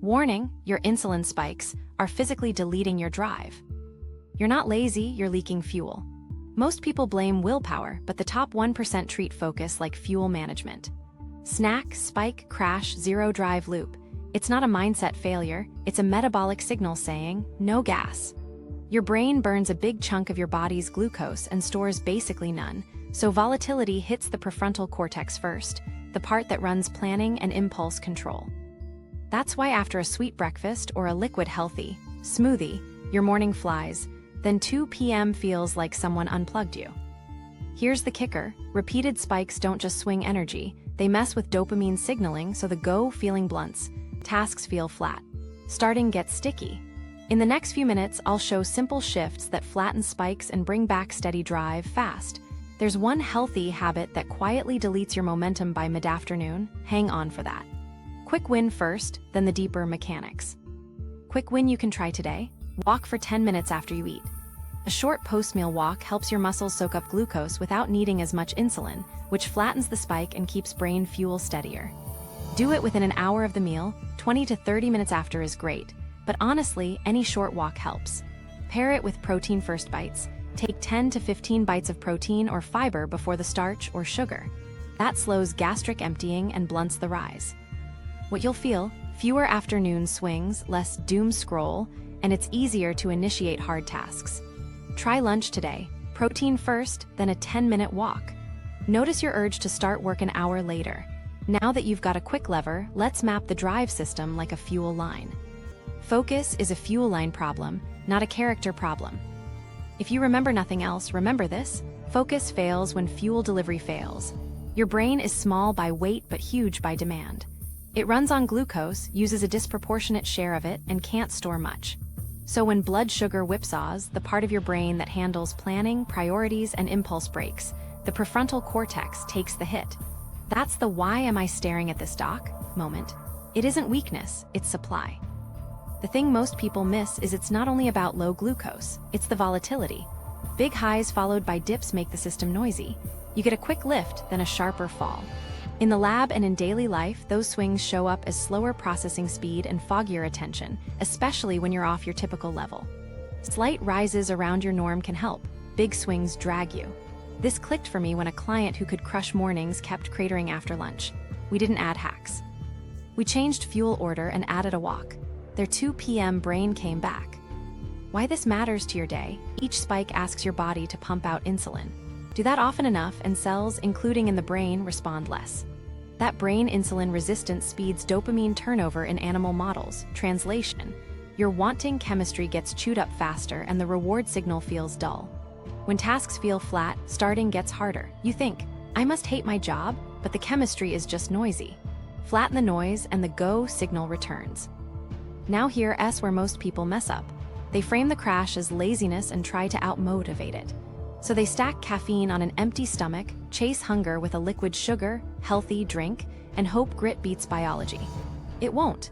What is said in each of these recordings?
Warning, your insulin spikes are physically deleting your drive. You're not lazy, you're leaking fuel. Most people blame willpower, but the top 1% treat focus like fuel management. Snack, spike, crash, zero drive loop. It's not a mindset failure, it's a metabolic signal saying, no gas. Your brain burns a big chunk of your body's glucose and stores basically none, so volatility hits the prefrontal cortex first, the part that runs planning and impulse control. That's why after a sweet breakfast or a liquid healthy smoothie, your morning flies, then 2 p.m. feels like someone unplugged you. Here's the kicker, repeated spikes don't just swing energy, they mess with dopamine signaling so the go feeling blunts, tasks feel flat. Starting gets sticky. In the next few minutes, I'll show simple shifts that flatten spikes and bring back steady drive fast. There's one healthy habit that quietly deletes your momentum by mid-afternoon. Hang on for that. Quick win first, then the deeper mechanics. Quick win you can try today. Walk for 10 minutes after you eat. A short post-meal walk helps your muscles soak up glucose without needing as much insulin, which flattens the spike and keeps brain fuel steadier. Do it within an hour of the meal. 20 to 30 minutes after is great, but honestly, any short walk helps. Pair it with protein-first bites. Take 10 to 15 bites of protein or fiber before the starch or sugar. That slows gastric emptying and blunts the rise. What you'll feel, fewer afternoon swings, less doom scroll, and it's easier to initiate hard tasks. Try lunch today, protein first, then a 10-minute walk. Notice your urge to start work an hour later. Now that you've got a quick lever, let's map the drive system like a fuel line. Focus is a fuel line problem, not a character problem. If you remember nothing else, remember this: focus fails when fuel delivery fails. Your brain is small by weight but huge by demand. It runs on glucose, uses a disproportionate share of it, and can't store much. So when blood sugar whipsaws, the part of your brain that handles planning, priorities, and impulse breaks, the prefrontal cortex takes the hit. That's the "why am I staring at this doc?" moment. It isn't weakness, it's supply. The thing most people miss is it's not only about low glucose, it's the volatility. Big highs followed by dips make the system noisy. You get a quick lift, then a sharper fall. In the lab and in daily life, those swings show up as slower processing speed and foggier attention, especially when you're off your typical level. Slight rises around your norm can help. Big swings drag you. This clicked for me when a client who could crush mornings kept cratering after lunch. We didn't add hacks. We changed fuel order and added a walk. Their 2 p.m. brain came back. Why this matters to your day: each spike asks your body to pump out insulin. Do that often enough and cells, including in the brain, respond less. That brain insulin resistance speeds dopamine turnover in animal models. Translation: your wanting chemistry gets chewed up faster and the reward signal feels dull. When tasks feel flat, starting gets harder. You think, I must hate my job, but the chemistry is just noisy. Flatten the noise and the go signal returns. Now here's where most people mess up. They frame the crash as laziness and try to out-motivate it. So they stack caffeine on an empty stomach, chase hunger with a liquid sugar, healthy drink, and hope grit beats biology. It won't.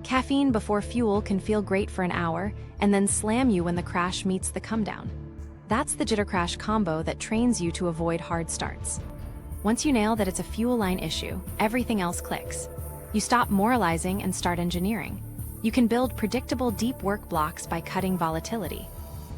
Caffeine before fuel can feel great for an hour, and then slam you when the crash meets the come-down. That's the jitter-crash combo that trains you to avoid hard starts. Once you nail that it's a fuel line issue, everything else clicks. You stop moralizing and start engineering. You can build predictable deep work blocks by cutting volatility.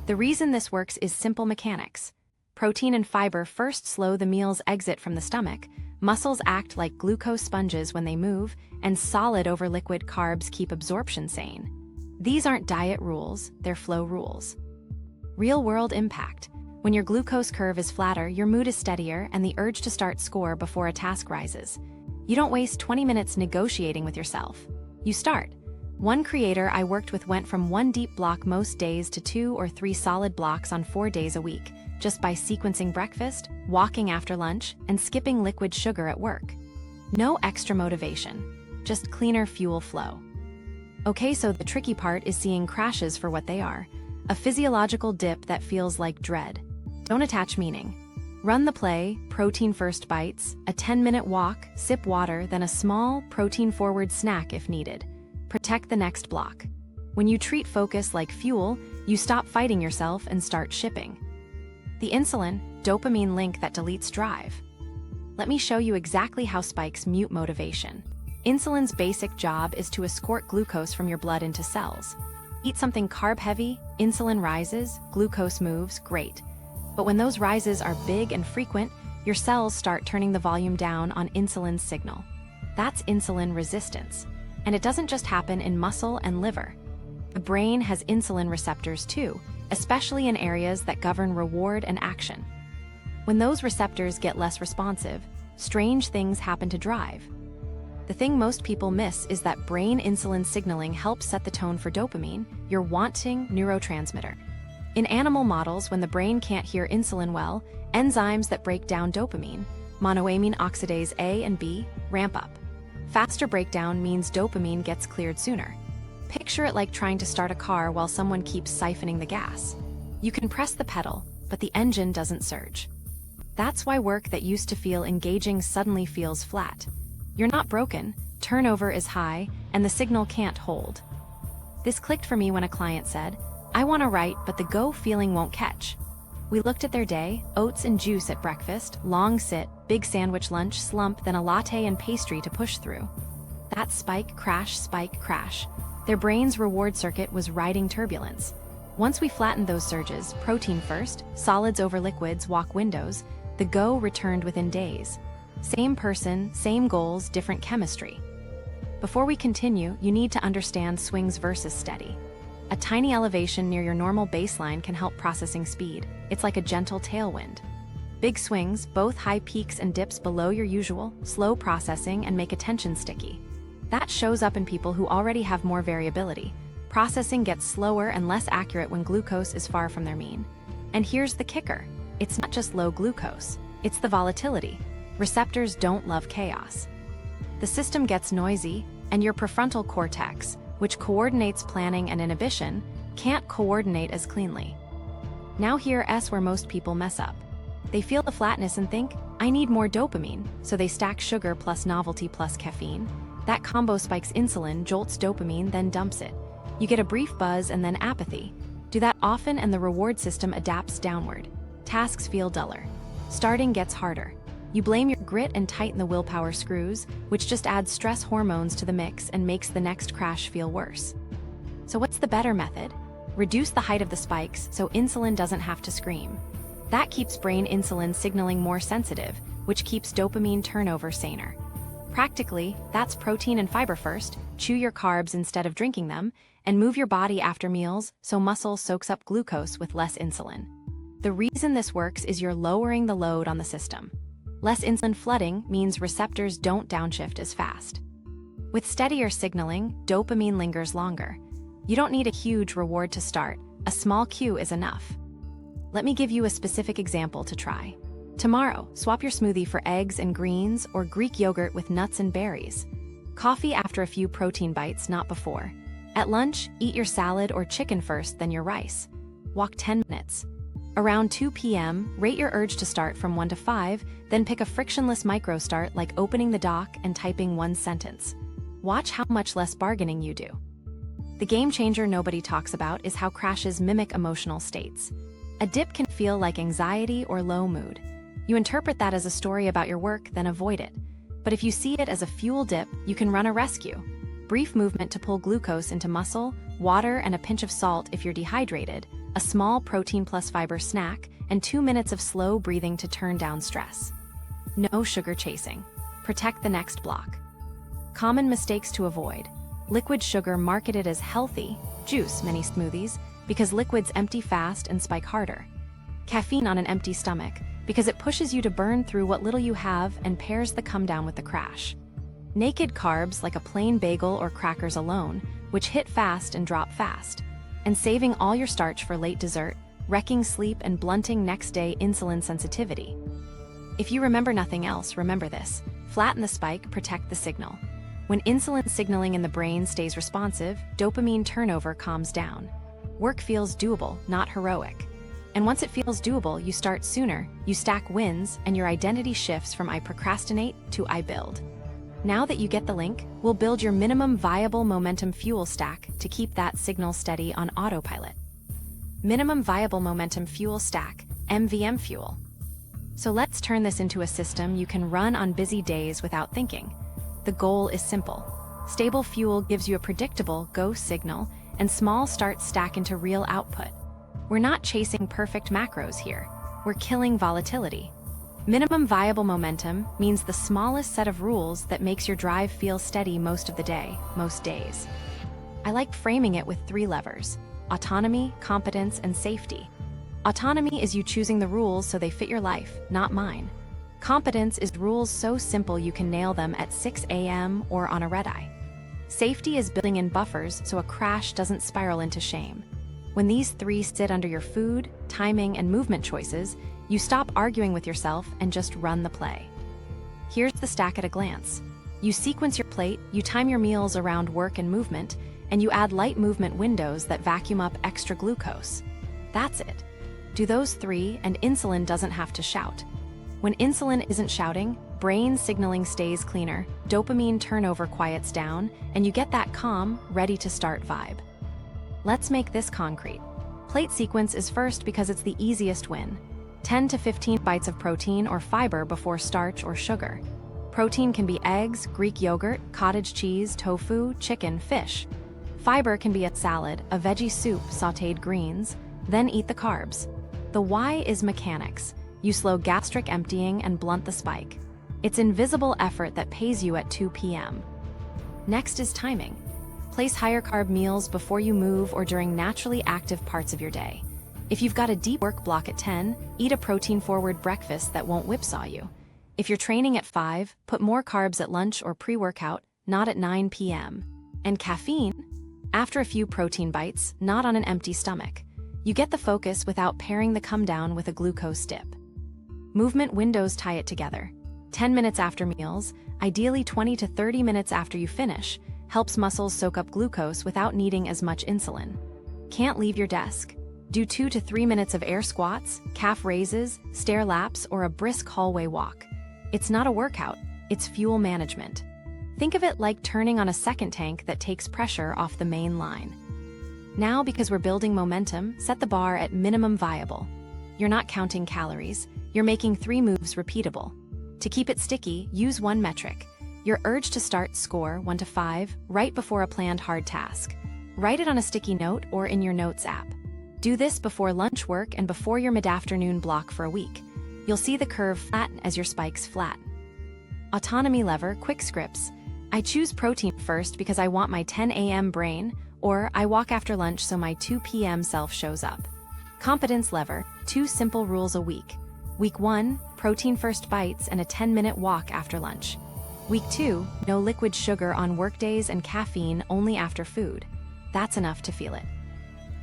The reason this works is simple mechanics. Protein and fiber first slow the meal's exit from the stomach, muscles act like glucose sponges when they move, and solid over liquid carbs keep absorption sane. These aren't diet rules, they're flow rules. Real-world impact. When your glucose curve is flatter, your mood is steadier, and the urge to start score before a task rises. You don't waste 20 minutes negotiating with yourself. You start. One creator I worked with went from 1 deep block most days to 2 or 3 solid blocks on 4 days a week, just by sequencing breakfast, walking after lunch, and skipping liquid sugar at work. No extra motivation, just cleaner fuel flow. Okay, so the tricky part is seeing crashes for what they are. A physiological dip that feels like dread. Don't attach meaning. Run the play, protein-first bites, a 10-minute walk, sip water, then a small, protein-forward snack if needed. Protect the next block. When you treat focus like fuel, you stop fighting yourself and start shipping. The insulin, dopamine link that deletes drive. Let me show you exactly how spikes mute motivation. Insulin's basic job is to escort glucose from your blood into cells. Eat something carb-heavy, insulin rises, glucose moves, great. But when those rises are big and frequent, your cells start turning the volume down on insulin's signal. That's insulin resistance. And it doesn't just happen in muscle and liver. The brain has insulin receptors too, especially in areas that govern reward and action. When those receptors get less responsive, strange things happen to drive. The thing most people miss is that brain insulin signaling helps set the tone for dopamine, your wanting neurotransmitter. In animal models, when the brain can't hear insulin well, enzymes that break down dopamine, monoamine oxidase A and B, ramp up. Faster breakdown means dopamine gets cleared sooner. Picture it like trying to start a car while someone keeps siphoning the gas. You can press the pedal, but the engine doesn't surge. That's why work that used to feel engaging suddenly feels flat. You're not broken, turnover is high, and the signal can't hold. This clicked for me when a client said, "I want to write, but the go feeling won't catch." We looked at their day: oats and juice at breakfast, long sit, big sandwich lunch, slump, then a latte and pastry to push through. That spike, crash. Their brain's reward circuit was riding turbulence. Once we flattened those surges, protein first, solids over liquids, walk windows, the go returned within days. Same person, same goals, different chemistry. Before we continue, you need to understand swings versus steady. A tiny elevation near your normal baseline can help processing speed. It's like a gentle tailwind. Big swings, both high peaks and dips below your usual, slow processing and make attention sticky. That shows up in people who already have more variability. Processing gets slower and less accurate when glucose is far from their mean. And here's the kicker. It's not just low glucose. It's the volatility. Receptors don't love chaos. The system gets noisy, and your prefrontal cortex, which coordinates planning and inhibition, can't coordinate as cleanly. Now here's where most people mess up. They feel the flatness and think, "I need more dopamine," so they stack sugar plus novelty plus caffeine. That combo spikes insulin, jolts dopamine, then dumps it. You get a brief buzz and then apathy. Do that often and the reward system adapts downward. Tasks feel duller. Starting gets harder. You blame your grit and tighten the willpower screws, which just adds stress hormones to the mix and makes the next crash feel worse. So what's the better method? Reduce the height of the spikes so insulin doesn't have to scream. That keeps brain insulin signaling more sensitive, which keeps dopamine turnover saner. Practically, that's protein and fiber first, chew your carbs instead of drinking them, and move your body after meals so muscle soaks up glucose with less insulin. The reason this works is you're lowering the load on the system. Less insulin flooding means receptors don't downshift as fast. With steadier signaling, dopamine lingers longer. You don't need a huge reward to start. A small cue is enough. Let me give you a specific example to try. Tomorrow, swap your smoothie for eggs and greens or Greek yogurt with nuts and berries. Coffee after a few protein bites, not before. At lunch, eat your salad or chicken first, then your rice. Walk 10 minutes. Around 2 p.m., rate your urge to start from 1 to 5, then pick a frictionless micro start like opening the dock and typing one sentence. Watch how much less bargaining you do. The game changer nobody talks about is how crashes mimic emotional states. A dip can feel like anxiety or low mood. You interpret that as a story about your work, then avoid it. But if you see it as a fuel dip, you can run a rescue. Brief movement to pull glucose into muscle, water and a pinch of salt if you're dehydrated, a small protein plus fiber snack, and 2 minutes of slow breathing to turn down stress. No sugar chasing. Protect the next block. Common mistakes to avoid. Liquid sugar marketed as healthy, juice many smoothies, because liquids empty fast and spike harder. Caffeine on an empty stomach, because it pushes you to burn through what little you have and pairs the come down with the crash. Naked carbs like a plain bagel or crackers alone, which hit fast and drop fast. And saving all your starch for late dessert, wrecking sleep and blunting next day insulin sensitivity. If you remember nothing else, remember this: flatten the spike, protect the signal. When insulin signaling in the brain stays responsive, dopamine turnover calms down. Work feels doable, not heroic. And once it feels doable, you start sooner, you stack wins, and your identity shifts from I procrastinate to I build. Now that you get the link, we'll build your minimum viable momentum fuel stack to keep that signal steady on autopilot. Minimum viable momentum fuel stack, MVM fuel. So let's turn this into a system you can run on busy days without thinking. The goal is simple. Stable fuel gives you a predictable go signal, and small starts stack into real output. We're not chasing perfect macros here. We're killing volatility. Minimum viable momentum means the smallest set of rules that makes your drive feel steady most of the day, most days. I like framing it with 3 levers: autonomy, competence, and safety. Autonomy is you choosing the rules so they fit your life, not mine. Competence is rules so simple you can nail them at 6 a.m. or on a red eye. Safety is building in buffers so a crash doesn't spiral into shame. When these 3 sit under your food, timing, and movement choices, you stop arguing with yourself and just run the play. Here's the stack at a glance. You sequence your plate, you time your meals around work and movement, and you add light movement windows that vacuum up extra glucose. That's it. Do those 3, and insulin doesn't have to shout. When insulin isn't shouting, brain signaling stays cleaner, dopamine turnover quiets down, and you get that calm, ready to start vibe. Let's make this concrete. Plate sequence is first because it's the easiest win. 10 to 15 bites of protein or fiber before starch or sugar. Protein can be eggs, Greek yogurt, cottage cheese, tofu, chicken, fish. Fiber can be a salad, a veggie soup, sautéed greens, then eat the carbs. The why is mechanics. You slow gastric emptying and blunt the spike. It's invisible effort that pays you at 2 p.m. Next is timing. Place higher carb meals before you move or during naturally active parts of your day. If you've got a deep work block at 10, eat a protein-forward breakfast that won't whipsaw you. If you're training at 5, put more carbs at lunch or pre-workout, not at 9 p.m. And caffeine? After a few protein bites, not on an empty stomach. You get the focus without pairing the come down with a glucose dip. Movement windows tie it together. 10 minutes after meals, ideally 20 to 30 minutes after you finish, helps muscles soak up glucose without needing as much insulin. Can't leave your desk? Do 2 to 3 minutes of air squats, calf raises, stair laps, or a brisk hallway walk. It's not a workout, it's fuel management. Think of it like turning on a second tank that takes pressure off the main line. Now, because we're building momentum, set the bar at minimum viable. You're not counting calories, you're making 3 moves repeatable. To keep it sticky, use 1 metric. Your urge to start score 1 to 5 right before a planned hard task. Write it on a sticky note or in your notes app. Do this before lunch work and before your mid-afternoon block for a week. You'll see the curve flatten as your spikes flatten. Autonomy lever, quick scripts. I choose protein first because I want my 10 a.m. brain, or I walk after lunch so my 2 p.m. self shows up. Competence lever, 2 simple rules a week. Week 1, protein first bites and a 10-minute walk after lunch. Week 2, no liquid sugar on workdays and caffeine only after food. That's enough to feel it.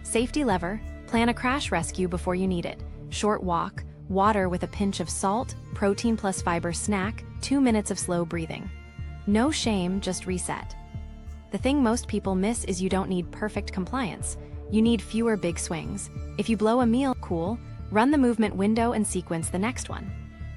Safety lever, plan a crash rescue before you need it. Short walk, water with a pinch of salt, protein plus fiber snack, 2 minutes of slow breathing. No shame, just reset. The thing most people miss is you don't need perfect compliance. You need fewer big swings. If you blow a meal, cool, run the movement window and sequence the next one.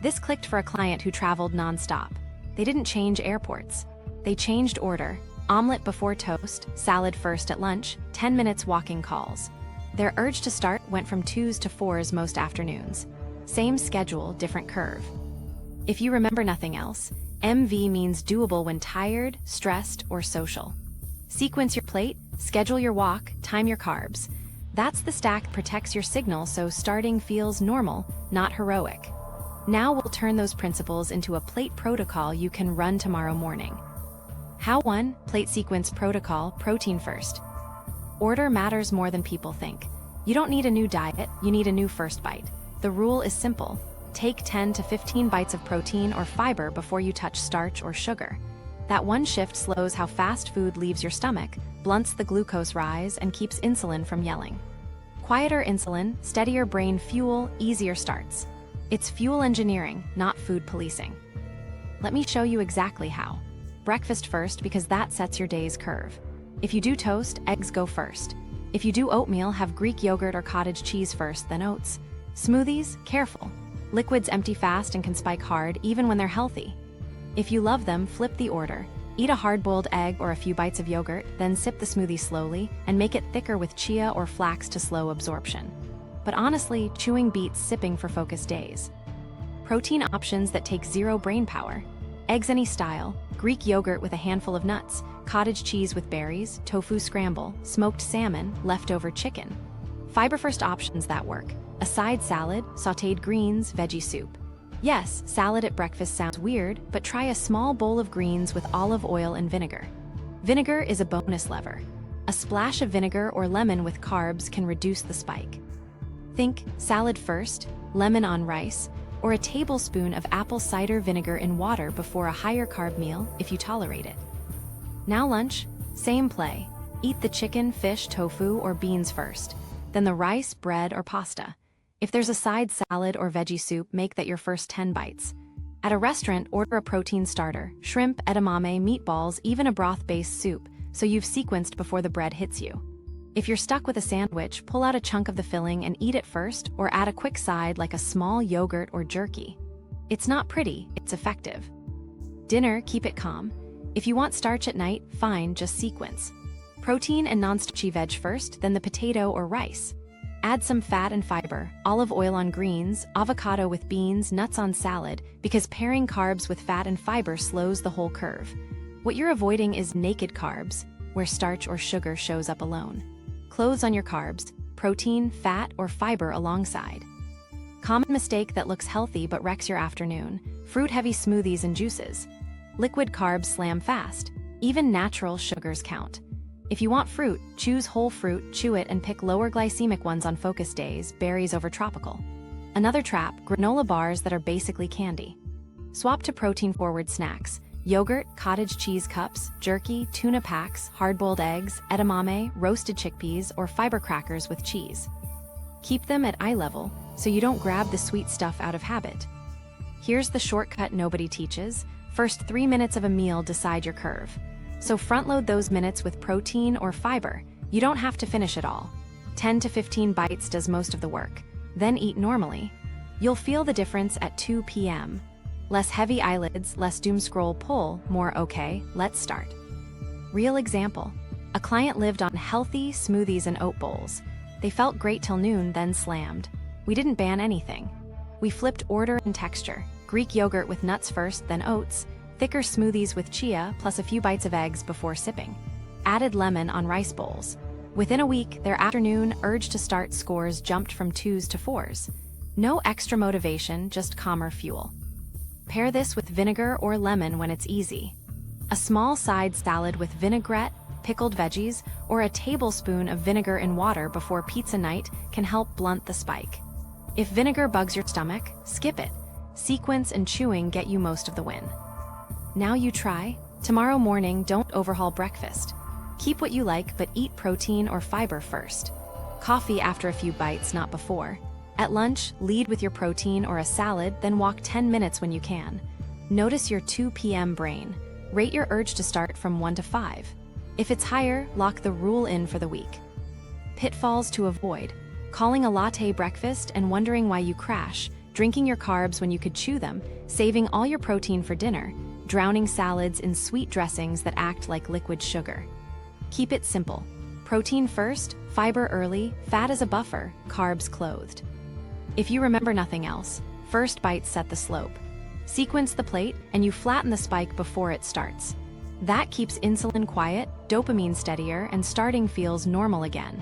This clicked for a client who traveled non-stop. They didn't change airports. They changed order. Omelet before toast, salad first at lunch, 10 minutes walking calls. Their urge to start went from 2s to 4s most afternoons. Same schedule, different curve. If you remember nothing else, MV means doable when tired, stressed, or social. Sequence your plate, schedule your walk, time your carbs. That's the stack that protects your signal so starting feels normal, not heroic. Now we'll turn those principles into a plate protocol you can run tomorrow morning. How 1, plate sequence protocol, protein first. Order matters more than people think. You don't need a new diet, you need a new first bite. The rule is simple. Take 10 to 15 bites of protein or fiber before you touch starch or sugar. That 1 shift slows how fast food leaves your stomach, blunts the glucose rise, and keeps insulin from yelling. Quieter insulin, steadier brain fuel, easier starts. It's fuel engineering, not food policing. Let me show you exactly how. Breakfast first because that sets your day's curve. If you do toast, eggs go first. If you do oatmeal, have Greek yogurt or cottage cheese first, then oats. Smoothies, careful. Liquids empty fast and can spike hard even when they're healthy. If you love them, flip the order. Eat a hard-boiled egg or a few bites of yogurt, then sip the smoothie slowly and make it thicker with chia or flax to slow absorption. But honestly, chewing beats sipping for focused days. Protein options that take 0 brain power. Eggs any style, Greek yogurt with a handful of nuts, cottage cheese with berries, tofu scramble, smoked salmon, leftover chicken. Fiber-first options that work. A side salad, sautéed greens, veggie soup. Yes, salad at breakfast sounds weird, but try a small bowl of greens with olive oil and vinegar. Vinegar is a bonus lever. A splash of vinegar or lemon with carbs can reduce the spike. Think salad first, lemon on rice, or a tablespoon of apple cider vinegar in water before a higher carb meal if you tolerate it. Now lunch, same play. Eat the chicken, fish, tofu, or beans first, then the rice, bread, or pasta. If there's a side salad or veggie soup, make that your first 10 bites. At a restaurant, order a protein starter, shrimp, edamame, meatballs, even a broth-based soup, so you've sequenced before the bread hits you. If you're stuck with a sandwich, pull out a chunk of the filling and eat it first, or add a quick side like a small yogurt or jerky. It's not pretty, it's effective. Dinner, keep it calm. If you want starch at night, fine, just sequence. Protein and non-starchy veg first, then the potato or rice. Add some fat and fiber, olive oil on greens, avocado with beans, nuts on salad, because pairing carbs with fat and fiber slows the whole curve. What you're avoiding is naked carbs, where starch or sugar shows up alone. Clothes on your carbs, protein, fat, or fiber alongside. Common mistake that looks healthy but wrecks your afternoon: fruit-heavy smoothies and juices. Liquid carbs slam fast. Even natural sugars count. If you want fruit, choose whole fruit, chew it, and pick lower glycemic ones on focus days, berries over tropical. Another trap, granola bars that are basically candy. Swap to protein-forward snacks. Yogurt, cottage cheese cups, jerky, tuna packs, hard-boiled eggs, edamame, roasted chickpeas, or fiber crackers with cheese. Keep them at eye level, so you don't grab the sweet stuff out of habit. Here's the shortcut nobody teaches. First 3 minutes of a meal decide your curve. So front-load those minutes with protein or fiber. You don't have to finish it all. 10 to 15 bites does most of the work. Then eat normally. You'll feel the difference at 2 p.m. Less heavy eyelids, less doom scroll pull, more okay, let's start. Real example. A client lived on healthy smoothies and oat bowls. They felt great till noon, then slammed. We didn't ban anything. We flipped order and texture. Greek yogurt with nuts first, then oats. Thicker smoothies with chia, plus a few bites of eggs before sipping. Added lemon on rice bowls. Within a week, their afternoon urge to start scores jumped from 2s to 4s. No extra motivation, just calmer fuel. Pair this with vinegar or lemon when it's easy. A small side salad with vinaigrette, pickled veggies, or a tablespoon of vinegar in water before pizza night can help blunt the spike. If vinegar bugs your stomach, skip it. Sequence and chewing get you most of the win. Now you try. Tomorrow morning, don't overhaul breakfast. Keep what you like, but eat protein or fiber first. Coffee after a few bites, not before. At lunch, lead with your protein or a salad, then walk 10 minutes when you can. Notice your 2 p.m. brain. Rate your urge to start from 1 to 5. If it's higher, lock the rule in for the week. Pitfalls to avoid. Calling a latte breakfast and wondering why you crash. Drinking your carbs when you could chew them. Saving all your protein for dinner. Drowning salads in sweet dressings that act like liquid sugar. Keep it simple. Protein first, fiber early, fat as a buffer, carbs clothed. If you remember nothing else, first bites set the slope. Sequence the plate, and you flatten the spike before it starts. That keeps insulin quiet, dopamine steadier, and starting feels normal again.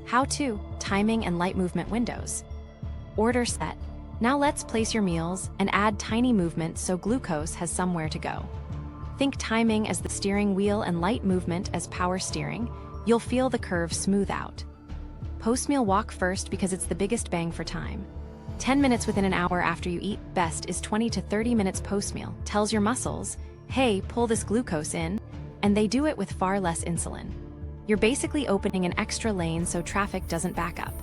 How to: timing and light movement windows. Order set. Now let's place your meals and add tiny movement so glucose has somewhere to go. Think timing as the steering wheel and light movement as power steering. You'll feel the curve smooth out. Post-meal walk first because it's the biggest bang for time. 10 minutes within an hour after you eat, best is 20 to 30 minutes post-meal. Tells your muscles, hey, pull this glucose in, and they do it with far less insulin. You're basically opening an extra lane so traffic doesn't back up.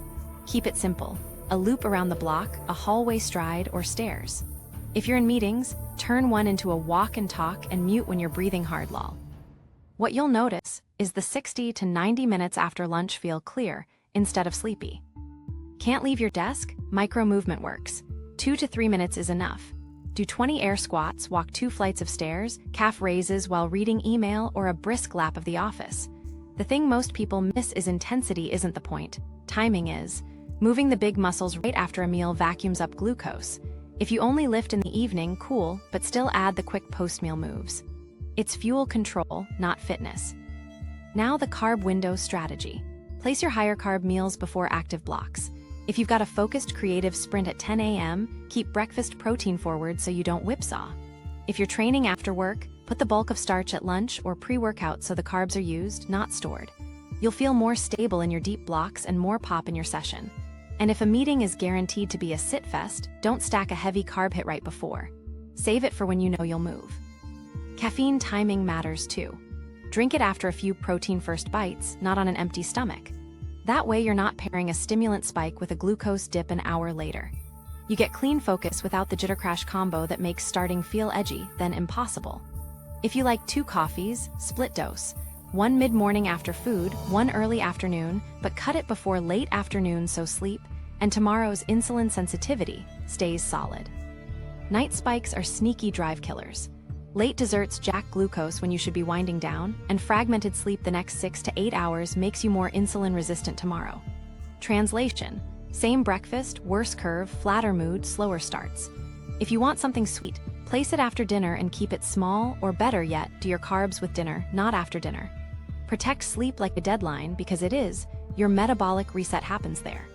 Keep it simple. A loop around the block, a hallway stride, or stairs. If you're in meetings, turn one into a walk and talk and mute when you're breathing hard lol. What you'll notice is the 60 to 90 minutes after lunch feel clear instead of sleepy. Can't leave your desk? Micro movement works. 2 to 3 minutes is enough. Do 20 air squats, walk 2 flights of stairs, calf raises while reading email, or a brisk lap of the office. The thing most people miss is intensity isn't the point. Timing is. Moving the big muscles right after a meal vacuums up glucose. If you only lift in the evening, cool, but still add the quick post-meal moves. It's fuel control, not fitness. Now the carb window strategy. Place your higher carb meals before active blocks. If you've got a focused creative sprint at 10 a.m., keep breakfast protein forward so you don't whipsaw. If you're training after work, put the bulk of starch at lunch or pre-workout so the carbs are used, not stored. You'll feel more stable in your deep blocks and more pop in your session. And if a meeting is guaranteed to be a sit fest, don't stack a heavy carb hit right before. Save it for when you know you'll move. Caffeine timing matters too. Drink it after a few protein-first bites, not on an empty stomach. That way you're not pairing a stimulant spike with a glucose dip an hour later. You get clean focus without the jitter crash combo that makes starting feel edgy, then impossible. If you like 2 coffees, split dose. 1 mid-morning after food, 1 early afternoon, but cut it before late afternoon so sleep, and tomorrow's insulin sensitivity stays solid. Night spikes are sneaky drive killers. Late desserts jack glucose when you should be winding down, and fragmented sleep the next 6 to 8 hours makes you more insulin-resistant tomorrow. Translation: same breakfast, worse curve, flatter mood, slower starts. If you want something sweet, place it after dinner and keep it small, or better yet, do your carbs with dinner, not after dinner. Protect sleep like a deadline because it is. Your metabolic reset happens there.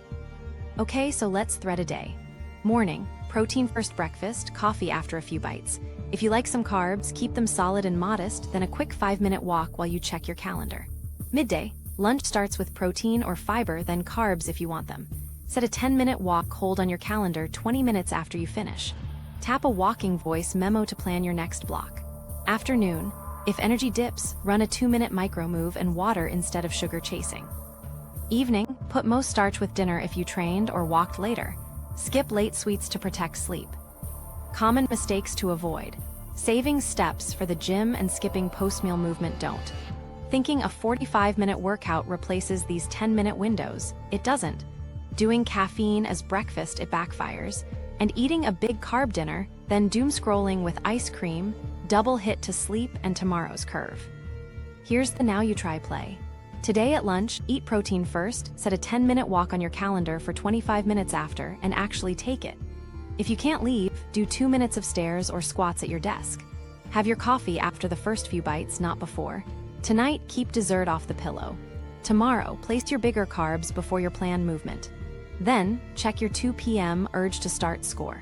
Okay, so let's thread a day. Morning, protein-first breakfast, coffee after a few bites. If you like some carbs, keep them solid and modest, then a quick 5-minute walk while you check your calendar. Midday, lunch starts with protein or fiber, then carbs if you want them. Set a 10-minute walk hold on your calendar 20 minutes after you finish. Tap a walking voice memo to plan your next block. Afternoon, if energy dips, run a 2-minute micro move and water instead of sugar chasing. Evening, put most starch with dinner if you trained or walked later. Skip late sweets to protect sleep. Common mistakes to avoid. Saving steps for the gym and skipping post-meal movement don't. Thinking a 45-minute workout replaces these 10-minute windows, it doesn't. Doing caffeine as breakfast, it backfires. And eating a big carb dinner, then doom scrolling with ice cream, double hit to sleep and tomorrow's curve. Here's the now you try play. Today at lunch, eat protein first, set a 10-minute walk on your calendar for 25 minutes after, and actually take it. If you can't leave, do 2 minutes of stairs or squats at your desk. Have your coffee after the first few bites, not before. Tonight, keep dessert off the pillow. Tomorrow, place your bigger carbs before your planned movement. Then, check your 2 p.m. urge to start score.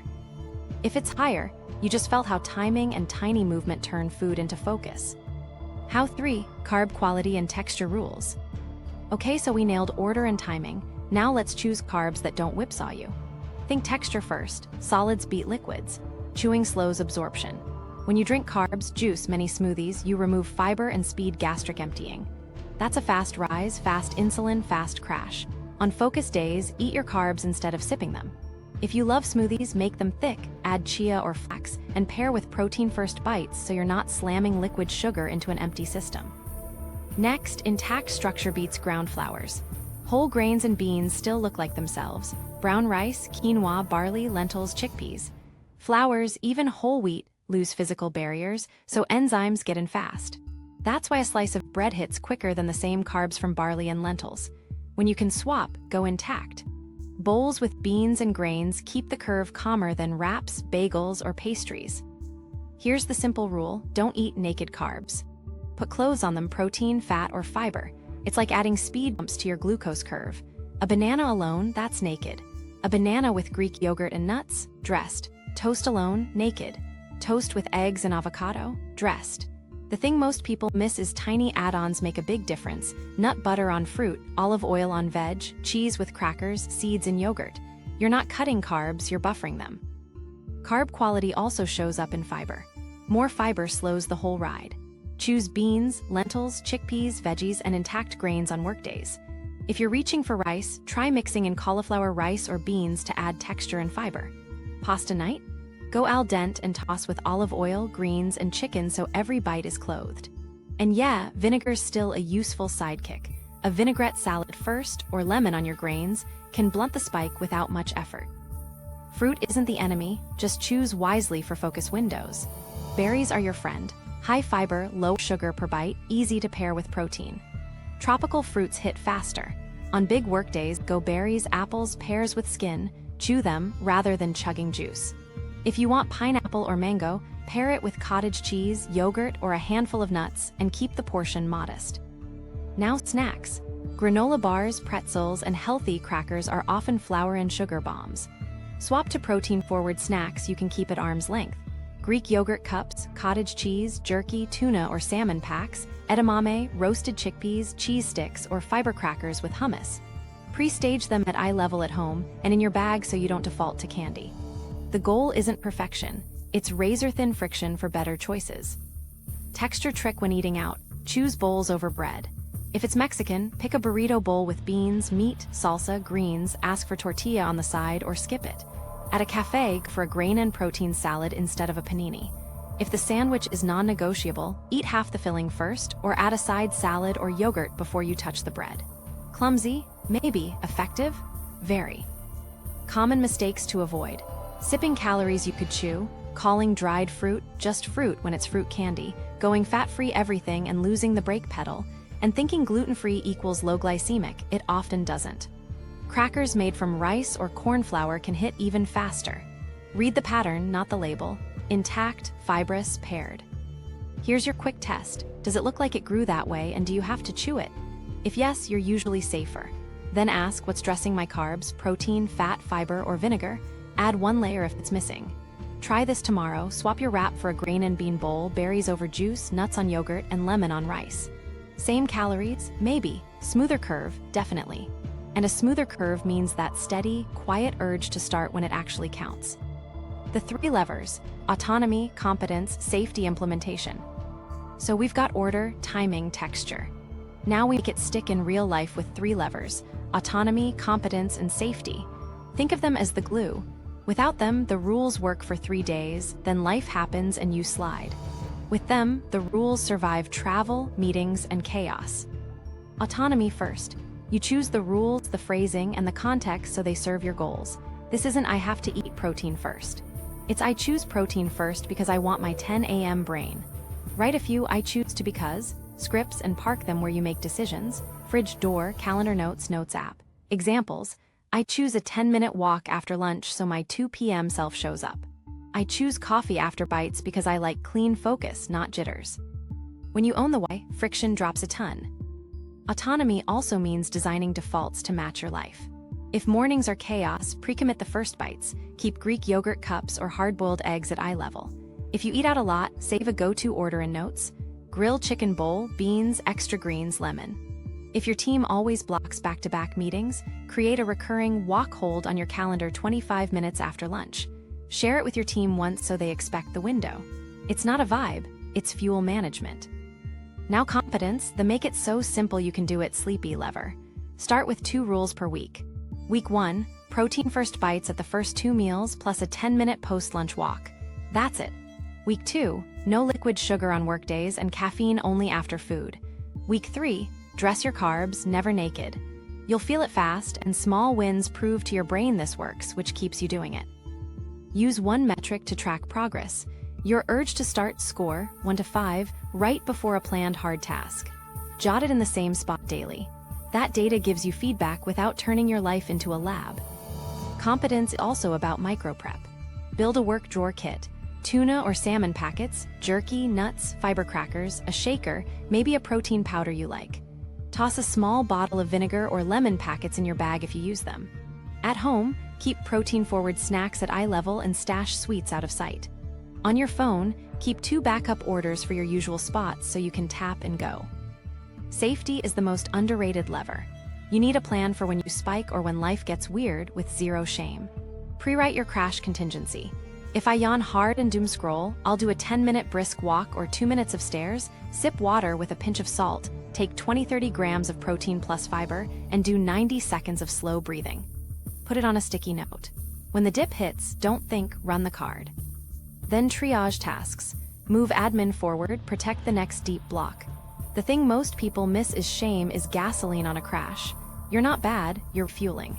If it's higher, you just felt how timing and tiny movement turn food into focus. How 3, carb quality and texture rules. Okay, so we nailed order and timing. Now let's choose carbs that don't whipsaw you. Think texture first. Solids beat liquids. Chewing slows absorption. When you drink carbs, juice, many smoothies, you remove fiber and speed gastric emptying. That's a fast rise, fast insulin, fast crash. On focus days, eat your carbs instead of sipping them. If you love smoothies, make them thick, add chia or flax, and pair with protein-first bites so you're not slamming liquid sugar into an empty system. Next, intact structure beats ground flours. Whole grains and beans still look like themselves. Brown rice, quinoa, barley, lentils, chickpeas. Flours, even whole wheat, lose physical barriers, so enzymes get in fast. That's why a slice of bread hits quicker than the same carbs from barley and lentils. When you can swap, go intact. Bowls with beans and grains keep the curve calmer than wraps, bagels, or pastries. Here's the simple rule: don't eat naked carbs. Put clothes on them, protein, fat, or fiber. It's like adding speed bumps to your glucose curve. A banana alone, that's naked. A banana with Greek yogurt and nuts, dressed. Toast alone, naked. Toast with eggs and avocado, dressed. The thing most people miss is tiny add-ons make a big difference. Nut butter on fruit, olive oil on veg, cheese with crackers, seeds in yogurt. You're not cutting carbs, you're buffering them. Carb quality also shows up in fiber. More fiber slows the whole ride. Choose beans, lentils, chickpeas, veggies, and intact grains on workdays. If you're reaching for rice, try mixing in cauliflower rice or beans to add texture and fiber. Pasta night? Go al dente and toss with olive oil, greens, and chicken so every bite is clothed. And yeah, vinegar's still a useful sidekick. A vinaigrette salad first, or lemon on your grains, can blunt the spike without much effort. Fruit isn't the enemy, just choose wisely for focus windows. Berries are your friend. High fiber, low sugar per bite, easy to pair with protein. Tropical fruits hit faster. On big workdays, go berries, apples, pears with skin, chew them rather than chugging juice. If you want pineapple or mango, pair it with cottage cheese, yogurt, or a handful of nuts and keep the portion modest. Now snacks. Granola bars, pretzels, and healthy crackers are often flour and sugar bombs. Swap to protein-forward snacks you can keep at arm's length. Greek yogurt cups, cottage cheese, jerky, tuna or salmon packs, edamame, roasted chickpeas, cheese sticks, or fiber crackers with hummus. Pre-stage them at eye level at home and in your bag so you don't default to candy. The goal isn't perfection, it's razor-thin friction for better choices. Texture trick when eating out: choose bowls over bread. If it's Mexican, pick a burrito bowl with beans, meat, salsa, greens, ask for tortilla on the side or skip it. At a cafe, for a grain and protein salad instead of a panini. If the sandwich is non-negotiable, eat half the filling first or add a side salad or yogurt before you touch the bread. Clumsy? Maybe. Effective? Very. Common mistakes to avoid: sipping calories you could chew, calling dried fruit just fruit when it's fruit candy, going fat-free everything and losing the brake pedal, and thinking gluten-free equals low glycemic. It often doesn't. Crackers made from rice or corn flour can hit even faster. Read the pattern, not the label. Intact, fibrous, paired. Here's your quick test. Does it look like it grew that way, and do you have to chew it? If yes, you're usually safer. Then ask, what's dressing my carbs: protein, fat, fiber, or vinegar? Add one layer if it's missing. Try this tomorrow. Swap your wrap for a grain and bean bowl, berries over juice, nuts on yogurt, and lemon on rice. Same calories? Maybe. Smoother curve? Definitely. And a smoother curve means that steady, quiet urge to start when it actually counts. The 3 levers: autonomy, competence, safety, implementation. So we've got order, timing, texture. Now we make it stick in real life with 3 levers: autonomy, competence, and safety. Think of them as the glue. Without them, the rules work for 3 days, then life happens and you slide. With them, the rules survive travel, meetings, and chaos. Autonomy first. You choose the rules, the phrasing, and the context so they serve your goals. This isn't "I have to eat protein first." It's "I choose protein first because I want my 10 a.m. brain." Write a few "I choose to" because scripts and park them where you make decisions: fridge door, calendar notes, notes app. Examples: I choose a 10-minute walk after lunch so my 2 p.m. self shows up. I choose coffee after bites because I like clean focus, not jitters. When you own the why, friction drops a ton. Autonomy also means designing defaults to match your life. If mornings are chaos, pre-commit the first bites. Keep Greek yogurt cups or hard-boiled eggs at eye level. If you eat out a lot, save a go-to order in notes: grilled chicken bowl, beans, extra greens, lemon. If your team always blocks back-to-back meetings, create a recurring walk hold on your calendar 25 minutes after lunch. Share it with your team once so they expect the window. It's not a vibe, it's fuel management. Now competence, the make it so simple you can do it sleepy lever. Start with 2 rules per week. Week 1, protein first bites at the first 2 meals plus a 10-minute post-lunch walk. That's it. Week 2, no liquid sugar on work days and caffeine only after food. Week 3, dress your carbs, never naked. You'll feel it fast, and small wins prove to your brain this works, which keeps you doing it. Use one metric to track progress. Your urge to start score, 1 to 5, right before a planned hard task. Jot it in the same spot daily. That data gives you feedback without turning your life into a lab. Competence is also about micro prep. Build a work drawer kit. Tuna or salmon packets, jerky, nuts, fiber crackers, a shaker, maybe a protein powder you like. Toss a small bottle of vinegar or lemon packets in your bag if you use them. At home, keep protein-forward snacks at eye level and stash sweets out of sight. On your phone, keep 2 backup orders for your usual spots so you can tap and go. Safety is the most underrated lever. You need a plan for when you spike or when life gets weird with 0 shame. Pre-write your crash contingency. If I yawn hard and doom scroll, I'll do a 10-minute brisk walk or 2 minutes of stairs, sip water with a pinch of salt, take 20-30 grams of protein plus fiber, and do 90 seconds of slow breathing. Put it on a sticky note. When the dip hits, don't think, run the card. Then triage tasks. Move admin forward, protect the next deep block. The thing most people miss is shame is gasoline on a crash. You're not bad, you're fueling.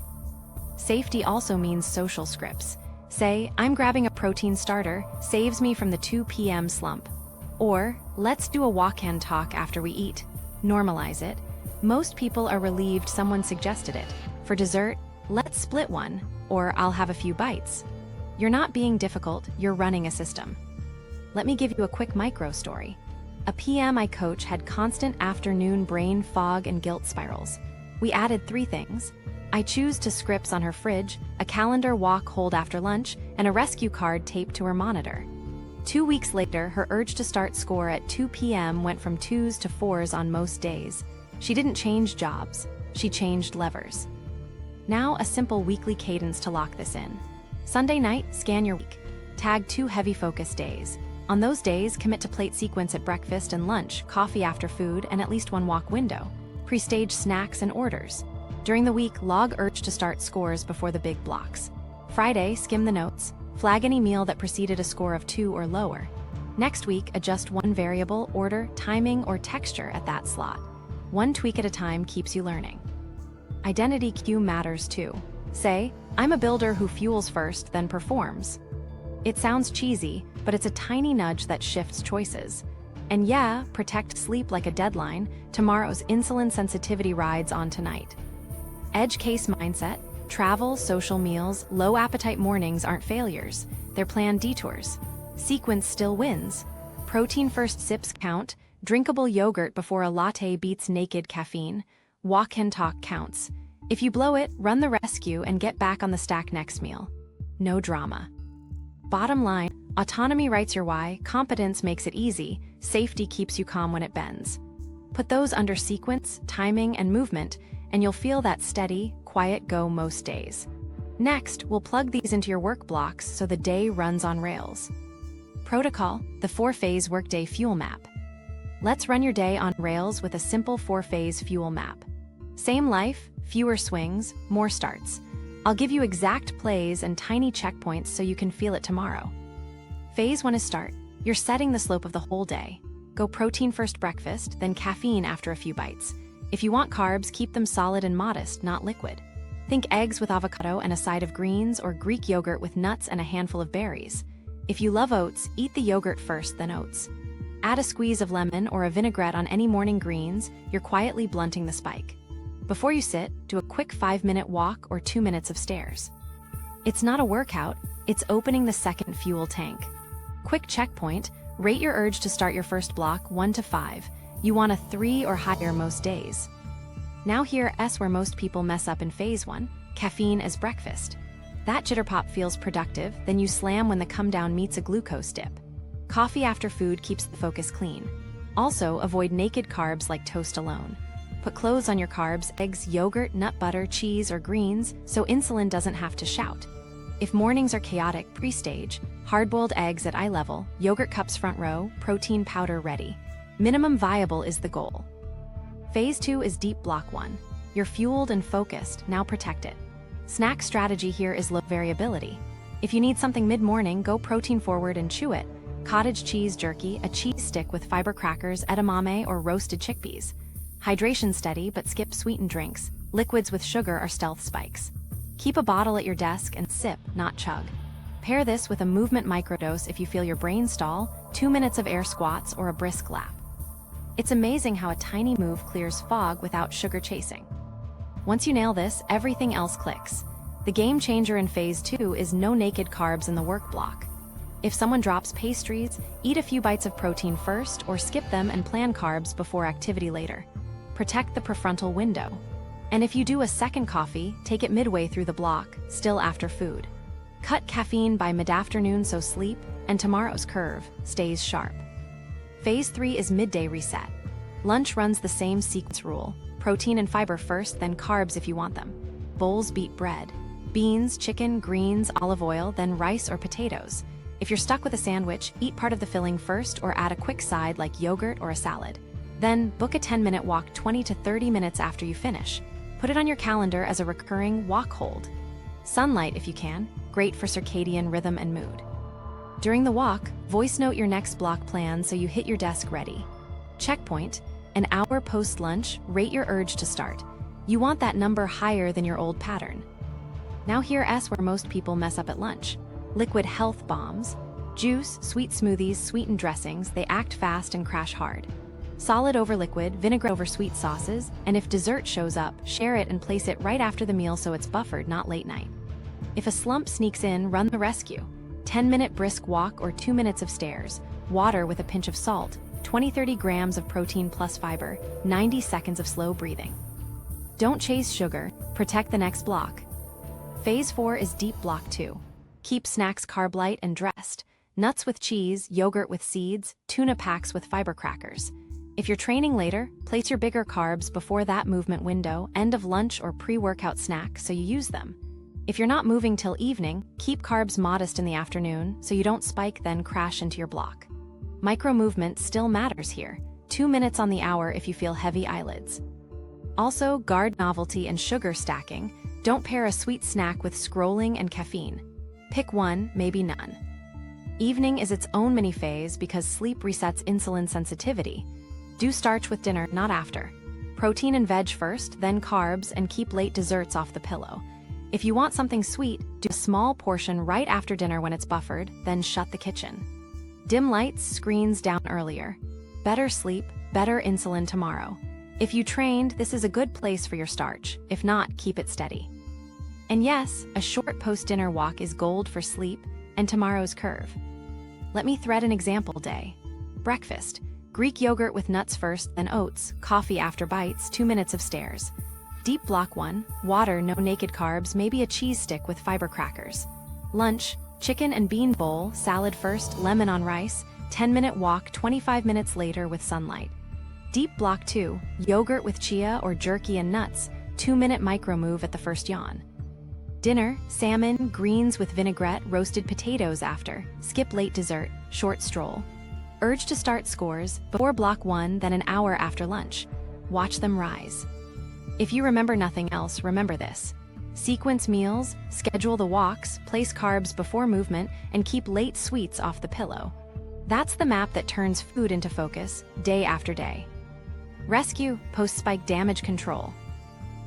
Safety also means social scripts. Say, I'm grabbing a protein starter, saves me from the 2 p.m. slump. Or, let's do a walk and talk after we eat. Normalize it. Most people are relieved someone suggested it. For dessert, let's split one, or I'll have a few bites. You're not being difficult, you're running a system. Let me give you a quick micro story. A PM I coach had constant afternoon brain fog and guilt spirals. We added 3 things. I choose to scripts on her fridge, a calendar walk hold after lunch, and a rescue card taped to her monitor. 2 weeks later, her urge to start score at 2 p.m. went from 2s to 4s on most days. She didn't change jobs, she changed levers. Now a simple weekly cadence to lock this in. Sunday night, scan your week. Tag 2 heavy focus days. On those days, commit to plate sequence at breakfast and lunch, coffee after food, and at least 1 walk window. Pre-stage snacks and orders. During the week, log urge to start scores before the big blocks. Friday, skim the notes. Flag any meal that preceded a score of 2 or lower. Next week, adjust 1 variable, order, timing, or texture at that slot. 1 tweak at a time keeps you learning. Identity cue matters too. Say, I'm a builder who fuels first, then performs. It sounds cheesy, but it's a tiny nudge that shifts choices. And yeah, protect sleep like a deadline. Tomorrow's insulin sensitivity rides on tonight. Edge case mindset. Travel, social meals, low appetite mornings aren't failures. They're planned detours. Sequence still wins. Protein first sips count. Drinkable yogurt before a latte beats naked caffeine. Walk and talk counts. If you blow it, run the rescue and get back on the stack next meal. No drama. Bottom line, autonomy writes your why, competence makes it easy, safety keeps you calm when it bends. Put those under sequence, timing, and movement, and you'll feel that steady, quiet go most days. Next, we'll plug these into your work blocks so the day runs on rails. Protocol, the 4-phase workday fuel map. Let's run your day on rails with a simple 4-phase fuel map. Same life, fewer swings, more starts. I'll give you exact plays and tiny checkpoints so you can feel it tomorrow. Phase 1 is start. You're setting the slope of the whole day. Go protein first breakfast, then caffeine after a few bites. If you want carbs, keep them solid and modest, not liquid. Think eggs with avocado and a side of greens, or Greek yogurt with nuts and a handful of berries. If you love oats, eat the yogurt first, then oats. Add a squeeze of lemon or a vinaigrette on any morning greens, you're quietly blunting the spike. Before you sit, do a quick 5-minute walk or 2 minutes of stairs. It's not a workout, it's opening the second fuel tank. Quick checkpoint, rate your urge to start your first block 1 to 5. You want a 3 or higher most days. Now here S where most people mess up in phase 1, caffeine as breakfast. That jitter pop feels productive, then you slam when the come down meets a glucose dip. Coffee after food keeps the focus clean. Also, avoid naked carbs like toast alone. Put clothes on your carbs, eggs, yogurt, nut butter, cheese, or greens, so insulin doesn't have to shout. If mornings are chaotic, pre-stage, hard-boiled eggs at eye level, yogurt cups front row, protein powder ready. Minimum viable is the goal. Phase 2 is deep block 1. You're fueled and focused, now protect it. Snack strategy here is low variability. If you need something mid-morning, go protein forward and chew it. Cottage cheese jerky, a cheese stick with fiber crackers, edamame, or roasted chickpeas. Hydration steady, but skip sweetened drinks. Liquids with sugar are stealth spikes. Keep a bottle at your desk and sip, not chug. Pair this with a movement microdose if you feel your brain stall, 2 minutes of air squats, or a brisk lap. It's amazing how a tiny move clears fog without sugar chasing. Once you nail this, everything else clicks. The game changer in phase 2 is no naked carbs in the work block. If someone drops pastries, eat a few bites of protein first or skip them and plan carbs before activity later. Protect the prefrontal window. And if you do a second coffee, take it midway through the block, still after food. Cut caffeine by mid-afternoon so sleep, and tomorrow's curve, stays sharp. Phase 3 is midday reset. Lunch runs the same sequence rule. Protein and fiber first, then carbs if you want them. Bowls beat bread. Beans, chicken, greens, olive oil, then rice or potatoes. If you're stuck with a sandwich, eat part of the filling first or add a quick side like yogurt or a salad. Then, book a 10-minute walk 20 to 30 minutes after you finish. Put it on your calendar as a recurring walk hold. Sunlight if you can, great for circadian rhythm and mood. During the walk, voice note your next block plan so you hit your desk ready. Checkpoint, an hour post-lunch, rate your urge to start. You want that number higher than your old pattern. Now here S where most people mess up at lunch. Liquid health bombs. Juice, sweet smoothies, sweetened dressings, they act fast and crash hard. Solid over liquid, vinaigrette over sweet sauces, and if dessert shows up, share it and place it right after the meal so it's buffered, not late night. If a slump sneaks in, run the rescue. 10-minute brisk walk or 2 minutes of stairs, water with a pinch of salt, 20-30 grams of protein plus fiber, 90 seconds of slow breathing. Don't chase sugar, protect the next block. Phase 4 is deep block 2. Keep snacks carb light and dressed. Nuts with cheese, yogurt with seeds, tuna packs with fiber crackers. If you're training later, place your bigger carbs before that movement window, end of lunch or pre-workout snack so you use them. If you're not moving till evening, keep carbs modest in the afternoon so you don't spike then crash into your block. Micro movement still matters here. 2 minutes on the hour if you feel heavy eyelids. Also, guard novelty and sugar stacking. Don't pair a sweet snack with scrolling and caffeine. Pick one, maybe none. Evening is its own mini phase because sleep resets insulin sensitivity. Do starch with dinner, not after. Protein and veg first, then carbs, and keep late desserts off the pillow. If you want something sweet, do a small portion right after dinner when it's buffered, then shut the kitchen. Dim lights, screens down earlier. Better sleep, better insulin tomorrow. If you trained, this is a good place for your starch. If not, keep it steady. And yes, a short post-dinner walk is gold for sleep and tomorrow's curve. Let me thread an example day. Breakfast. Greek yogurt with nuts first, then oats, coffee after bites, 2 minutes of stairs. Deep block 1, water, no naked carbs, maybe a cheese stick with fiber crackers. Lunch, chicken and bean bowl, salad first, lemon on rice, 10-minute walk, 25 minutes later with sunlight. Deep block 2, yogurt with chia or jerky and nuts, 2-minute micro move at the first yawn. Dinner, salmon, greens with vinaigrette, roasted potatoes after, skip late dessert, short stroll. Urge to start scores, before block 1, then an hour after lunch. Watch them rise. If you remember nothing else, remember this. Sequence meals, schedule the walks, place carbs before movement, and keep late sweets off the pillow. That's the map that turns food into focus, day after day. Rescue, post-spike damage control.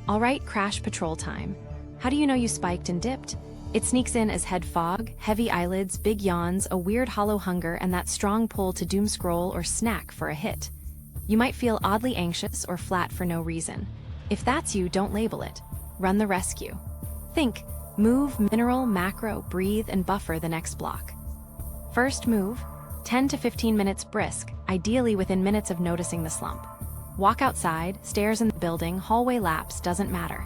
All right, crash patrol time. How do you know you spiked and dipped? It sneaks in as head fog, heavy eyelids, big yawns, a weird hollow hunger, and that strong pull to doom scroll or snack for a hit. You might feel oddly anxious or flat for no reason. If that's you, don't label it. Run the rescue. Think, move, mineral, macro, breathe, and buffer the next block. First move, 10 to 15 minutes brisk, ideally within minutes of noticing the slump. Walk outside, stairs in the building, hallway laps, doesn't matter.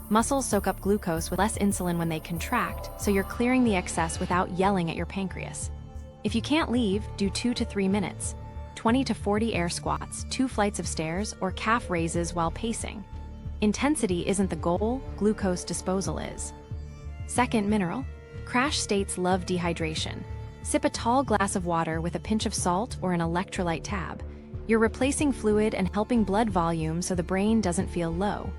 Muscles soak up glucose with less insulin when they contract, so you're clearing the excess without yelling at your pancreas. If you can't leave, do 2 to 3 minutes. 20 to 40 air squats, 2 flights of stairs, or calf raises while pacing. Intensity isn't the goal, glucose disposal is. Second mineral. Crash states love dehydration. Sip a tall glass of water with a pinch of salt or an electrolyte tab. You're replacing fluid and helping blood volume so the brain doesn't feel low.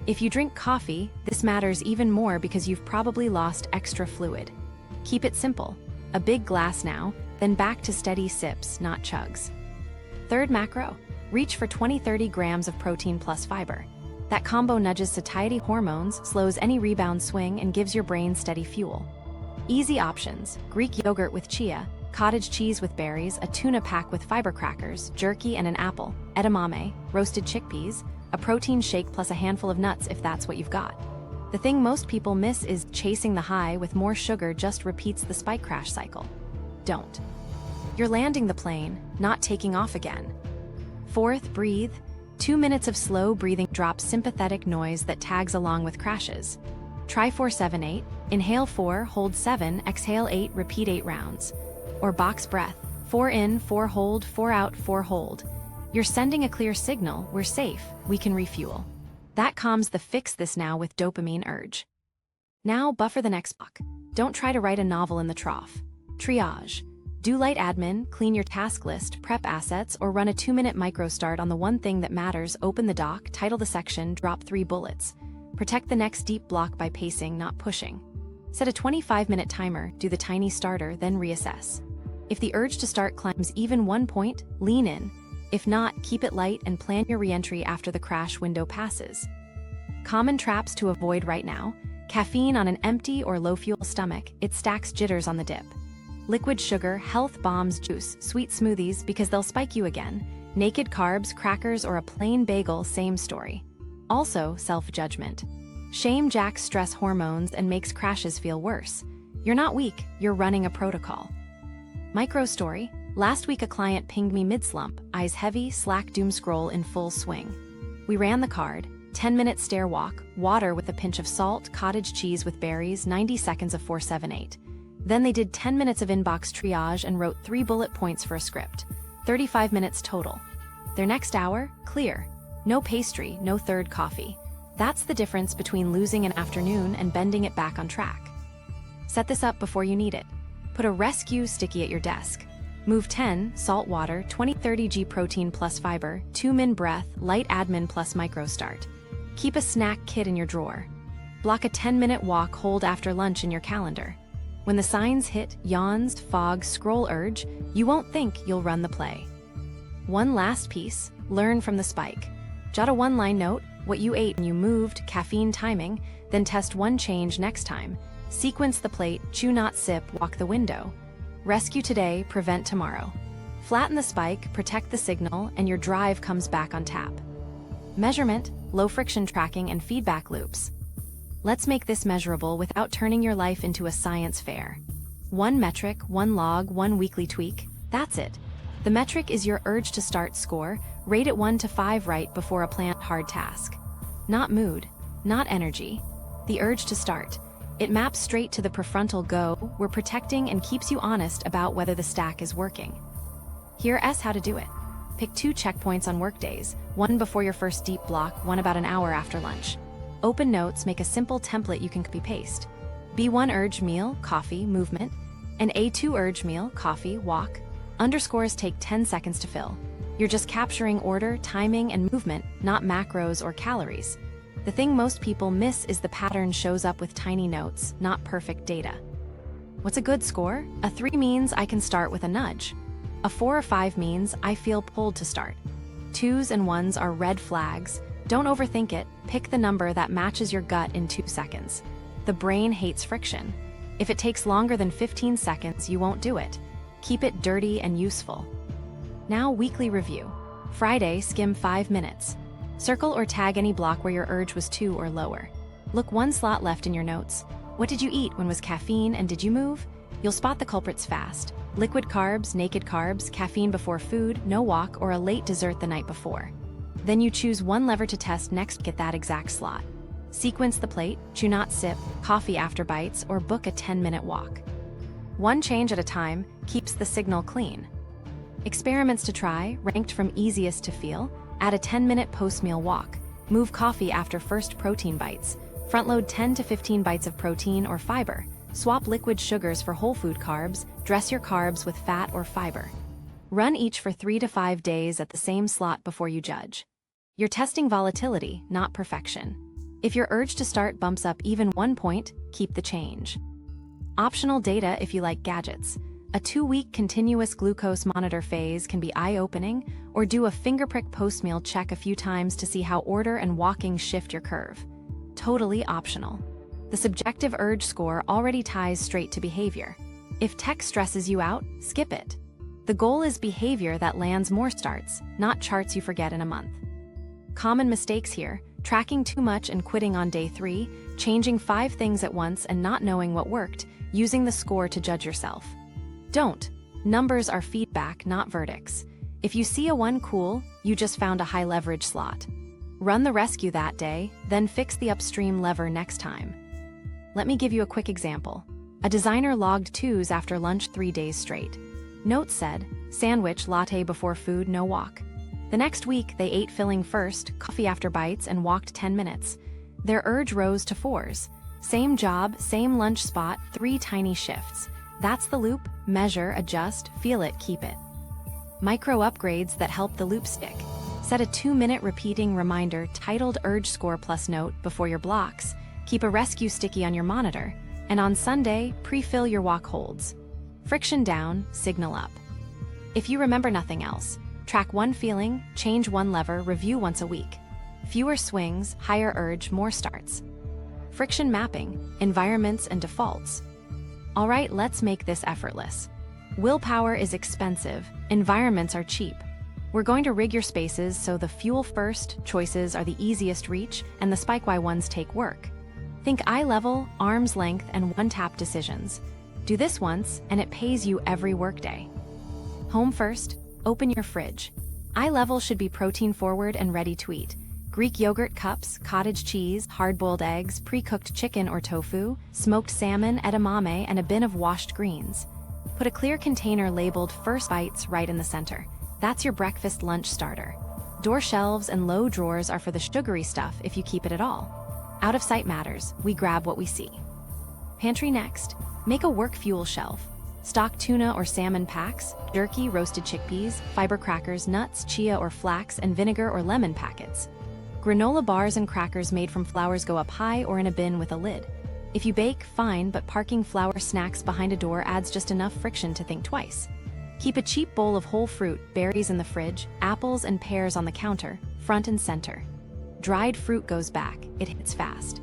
If you drink coffee, this matters even more because you've probably lost extra fluid. Keep it simple. A big glass now, then back to steady sips, not chugs. Third macro. Reach for 20-30 grams of protein plus fiber. That combo nudges satiety hormones, slows any rebound swing, and gives your brain steady fuel. Easy options: Greek yogurt with chia, cottage cheese with berries, a tuna pack with fiber crackers, jerky and an apple, edamame, roasted chickpeas, a protein shake plus a handful of nuts if that's what you've got. The thing most people miss is chasing the high with more sugar just repeats the spike crash cycle. Don't. You're landing the plane, not taking off again. Fourth, breathe. 2 minutes of slow breathing drops sympathetic noise that tags along with crashes. Try 4-7-8, inhale 4, hold 7, exhale 8, repeat 8 rounds. Or box breath, 4 in, 4 hold, 4 out, 4 hold. You're sending a clear signal, we're safe, we can refuel. That calms the fix this now with dopamine urge. Now buffer the next block. Don't try to write a novel in the trough. Triage. Do light admin, clean your task list, prep assets, or run a 2-minute micro start on the one thing that matters. Open the doc, title the section, drop 3 bullets. Protect the next deep block by pacing, not pushing. Set a 25-minute timer, do the tiny starter, then reassess. If the urge to start climbs even 1 point, lean in. If not, keep it light and plan your re-entry after the crash window passes. Common traps to avoid right now: caffeine on an empty or low-fuel stomach, it stacks jitters on the dip. Liquid sugar, health bombs, juice, sweet smoothies because they'll spike you again. Naked carbs, crackers, or a plain bagel, same story. Also, self-judgment. Shame jacks stress hormones and makes crashes feel worse. You're not weak, you're running a protocol. Micro story. Last week a client pinged me mid-slump, eyes heavy, Slack doom scroll in full swing. We ran the card, 10-minute stair walk, water with a pinch of salt, cottage cheese with berries, 90 seconds of 478. Then they did 10 minutes of inbox triage and wrote 3 bullet points for a script. 35 minutes total. Their next hour, clear. No pastry, no third coffee. That's the difference between losing an afternoon and bending it back on track. Set this up before you need it. Put a rescue sticky at your desk. Move 10, salt water, 20-30 g protein plus fiber, 2 min breath, light admin plus micro start. Keep a snack kit in your drawer. Block a 10-minute walk hold after lunch in your calendar. When the signs hit, yawns, fog, scroll urge, you won't think you'll run the play. One last piece, learn from the spike. Jot a one-line note, what you ate when you moved, caffeine timing, then test one change next time. Sequence the plate, chew not sip, walk the window. Rescue today, prevent tomorrow. Flatten the spike, protect the signal, and your drive comes back on tap. Measurement, low friction tracking, and feedback loops. Let's make this measurable without turning your life into a science fair. One metric, one log, one weekly tweak, that's it. The metric is your urge to start score, rate it 1 to 5 right before a planned hard task. Not mood, not energy. The urge to start. It maps straight to the prefrontal go, we're protecting and keeps you honest about whether the stack is working. Here's how to do it. Pick 2 checkpoints on workdays, one before your first deep block, one about an hour after lunch. Open notes, make a simple template you can copy-paste. B1 urge meal, coffee, movement, and A2 urge meal, coffee, walk. Underscores take 10 seconds to fill. You're just capturing order, timing, and movement, not macros or calories. The thing most people miss is the pattern shows up with tiny notes, not perfect data. What's a good score? A 3 means I can start with a nudge. A 4 or 5 means I feel pulled to start. 2s and 1s are red flags. Don't overthink it, pick the number that matches your gut in 2 seconds. The brain hates friction. If it takes longer than 15 seconds, you won't do it. Keep it dirty and useful. Now weekly review. Friday, skim 5 minutes. Circle or tag any block where your urge was 2 or lower. Look 1 slot left in your notes. What did you eat? When was caffeine and did you move? You'll spot the culprits fast. Liquid carbs, naked carbs, caffeine before food, no walk, or a late dessert the night before. Then you choose one lever to test next, get that exact slot. Sequence the plate, chew not sip, coffee after bites, or book a 10-minute walk. One change at a time keeps the signal clean. Experiments to try, ranked from easiest to feel. Add a 10-minute post-meal walk. Move coffee after first protein bites. Front-load 10 to 15 bites of protein or fiber. Swap liquid sugars for whole food carbs. Dress your carbs with fat or fiber. Run each for 3 to 5 days at the same slot before you judge. You're testing volatility, not perfection. If your urge to start bumps up even 1 point, keep the change. Optional data if you like gadgets. A 2-week continuous glucose monitor phase can be eye-opening, or do a fingerprick post-meal check a few times to see how order and walking shift your curve. Totally optional. The subjective urge score already ties straight to behavior. If tech stresses you out, skip it. The goal is behavior that lands more starts, not charts you forget in a month. Common mistakes here: tracking too much and quitting on day 3, changing 5 things at once and not knowing what worked, using the score to judge yourself. Don't. Numbers are feedback, not verdicts. If you see a 1, cool, you just found a high leverage slot. Run the rescue that day, then fix the upstream lever next time. Let me give you a quick example. A designer logged 2s after lunch 3 days straight. Notes said, sandwich, latte before food, no walk. The next week, they ate filling first, coffee after bites, and walked 10 minutes. Their urge rose to 4s. Same job, same lunch spot, 3 tiny shifts. That's the loop. Measure, adjust, feel it, keep it. Micro upgrades that help the loop stick. Set a 2-minute repeating reminder titled Urge Score plus Note before your blocks. Keep a rescue sticky on your monitor. And on Sunday, pre-fill your walk holds. Friction down, signal up. If you remember nothing else, track 1 feeling, change 1 lever, review once a week. Fewer swings, higher urge, more starts. Friction mapping, environments and defaults. All right, let's make this effortless. Willpower is expensive, environments are cheap. We're going to rig your spaces so the fuel first choices are the easiest reach and the spike Y ones take work. Think eye level, arm's length, and one-tap decisions. Do this once, and it pays you every workday. Home first, open your fridge. Eye level should be protein-forward and ready to eat. Greek yogurt cups, cottage cheese, hard-boiled eggs, pre-cooked chicken or tofu, smoked salmon, edamame, and a bin of washed greens. Put a clear container labeled First Bites right in the center. That's your breakfast lunch starter. Door shelves and low drawers are for the sugary stuff if you keep it at all. Out of sight matters, we grab what we see. Pantry next. Make a work fuel shelf. Stock tuna or salmon packs, jerky, roasted chickpeas, fiber crackers, nuts, chia or flax, and vinegar or lemon packets. Granola bars and crackers made from flours go up high or in a bin with a lid. If you bake, fine, but parking flour snacks behind a door adds just enough friction to think twice. Keep a cheap bowl of whole fruit, berries in the fridge, apples and pears on the counter, front and center. Dried fruit goes back, it hits fast.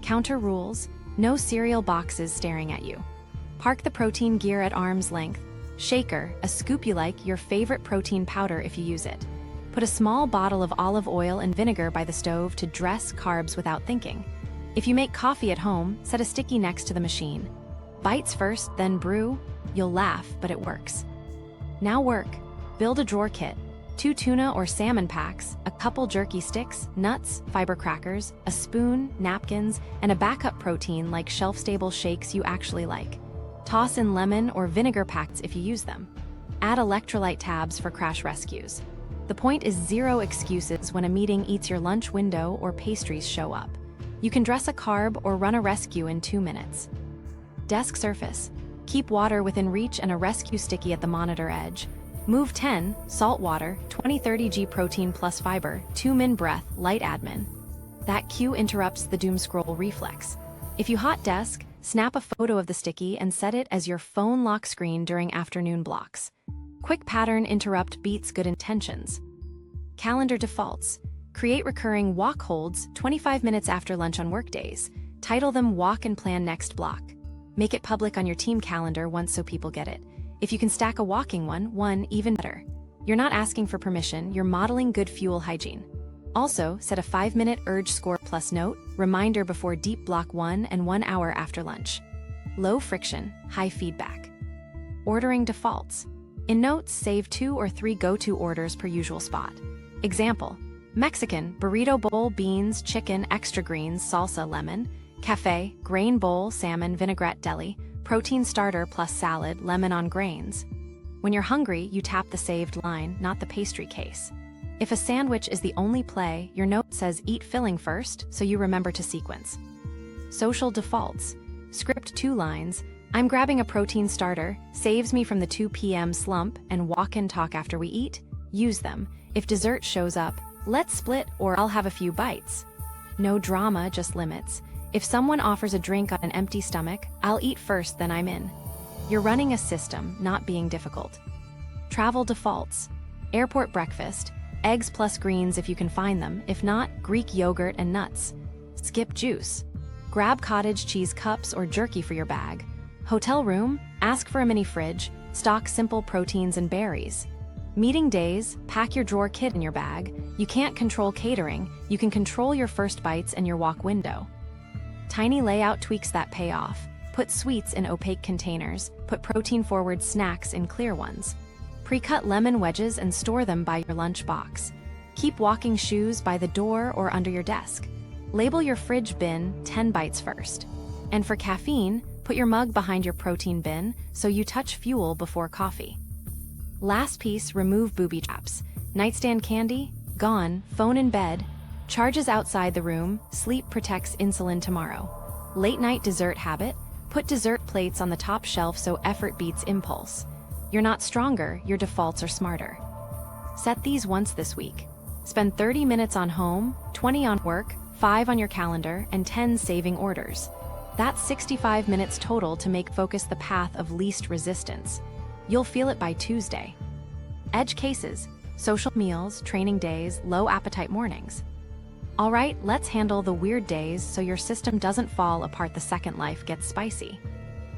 Counter rules: no cereal boxes staring at you. Park the protein gear at arm's length. Shaker, a scoop you like, your favorite protein powder if you use it. Put a small bottle of olive oil and vinegar by the stove to dress carbs without thinking. If you make coffee at home, set a sticky next to the machine. Bites first, then brew. You'll laugh, but it works. Now work. Build a drawer kit. 2 tuna or salmon packs, a couple jerky sticks, nuts, fiber crackers, a spoon, napkins, and a backup protein like shelf-stable shakes you actually like. Toss in lemon or vinegar packs if you use them. Add electrolyte tabs for crash rescues. The point is zero excuses when a meeting eats your lunch window or pastries show up. You can dress a carb or run a rescue in 2 minutes. Desk surface. Keep water within reach and a rescue sticky at the monitor edge. Move 10, salt water, 20-30 g protein plus fiber, 2-min breath, light admin. That cue interrupts the doom scroll reflex. If you hot desk, snap a photo of the sticky and set it as your phone lock screen during afternoon blocks. Quick pattern interrupt beats good intentions. Calendar defaults. Create recurring walk holds 25 minutes after lunch on workdays. Title them Walk and Plan Next Block. Make it public on your team calendar once so people get it. If you can stack a walking one, even better. You're not asking for permission, you're modeling good fuel hygiene. Also, set a 5-minute urge score plus note, reminder before deep block 1 and 1 hour after lunch. Low friction, high feedback. Ordering defaults. In notes, save 2 or 3 go-to orders per usual spot. Example: Mexican, burrito bowl, beans, chicken, extra greens, salsa, lemon. Cafe, grain bowl, salmon, vinaigrette, deli. Protein starter plus salad, lemon on grains. When you're hungry, you tap the saved line, not the pastry case. If a sandwich is the only play, your note says eat filling first, so you remember to sequence. Social defaults. Script 2 lines. I'm grabbing a protein starter, saves me from the 2 p.m. slump, and walk and talk after we eat. Use them. If dessert shows up, let's split or I'll have a few bites. No drama, just limits. If someone offers a drink on an empty stomach, I'll eat first, then I'm in. You're running a system, not being difficult. Travel defaults. Airport breakfast. Eggs plus greens if you can find them, if not, Greek yogurt and nuts. Skip juice. Grab cottage cheese cups or jerky for your bag. Hotel room, ask for a mini fridge, stock simple proteins and berries. Meeting days, pack your drawer kit in your bag. You can't control catering, you can control your first bites and your walk window. Tiny layout tweaks that pay off. Put sweets in opaque containers, put protein-forward snacks in clear ones. Pre-cut lemon wedges and store them by your lunch box. Keep walking shoes by the door or under your desk. Label your fridge bin 10 bites first. And for caffeine, put your mug behind your protein bin so you touch fuel before coffee. Last piece, remove booby traps. Nightstand candy? Gone. Phone in bed. Charges outside the room. Sleep protects insulin tomorrow. Late night dessert habit? Put dessert plates on the top shelf so effort beats impulse. You're not stronger, your defaults are smarter. Set these once this week. Spend 30 minutes on home, 20 on work, 5 on your calendar, and 10 saving orders. That's 65 minutes total to make focus the path of least resistance. You'll feel it by Tuesday. Edge cases, social meals, training days, low appetite mornings. All right, let's handle the weird days so your system doesn't fall apart the second life gets spicy.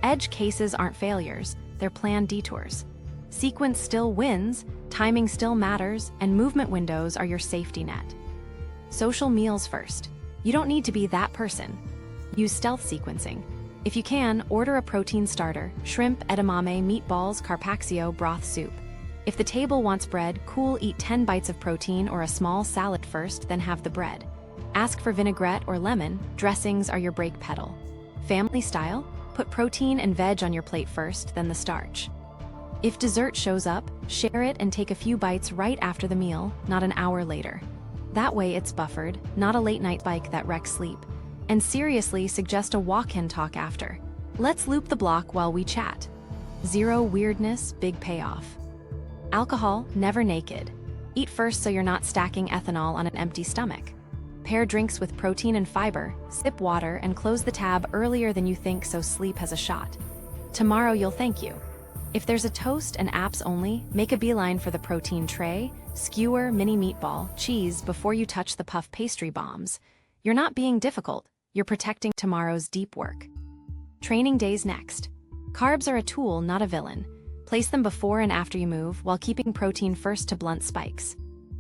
Edge cases aren't failures, they're planned detours. Sequence still wins, timing still matters, and movement windows are your safety net. Social meals first. You don't need to be that person. Use stealth sequencing. If you can, order a protein starter, shrimp, edamame, meatballs, carpaccio, broth soup. If the table wants bread, cool, eat 10 bites of protein or a small salad first, then have the bread. Ask for vinaigrette or lemon, dressings are your brake pedal. Family style? Put protein and veg on your plate first, then the starch. If dessert shows up, share it and take a few bites right after the meal, not an hour later. That way it's buffered, not a late-night bike that wrecks sleep. And seriously, suggest a walk-in talk after. Let's loop the block while we chat. Zero weirdness, big payoff. Alcohol, never naked. Eat first so you're not stacking ethanol on an empty stomach. Pair drinks with protein and fiber, sip water, and close the tab earlier than you think so sleep has a shot. Tomorrow you'll thank you. If there's a toast and apps only, make a beeline for the protein tray, skewer, mini meatball, cheese before you touch the puff pastry bombs. You're not being difficult, you're protecting tomorrow's deep work. Training days next. Carbs are a tool, not a villain. Place them before and after you move, while keeping protein first to blunt spikes.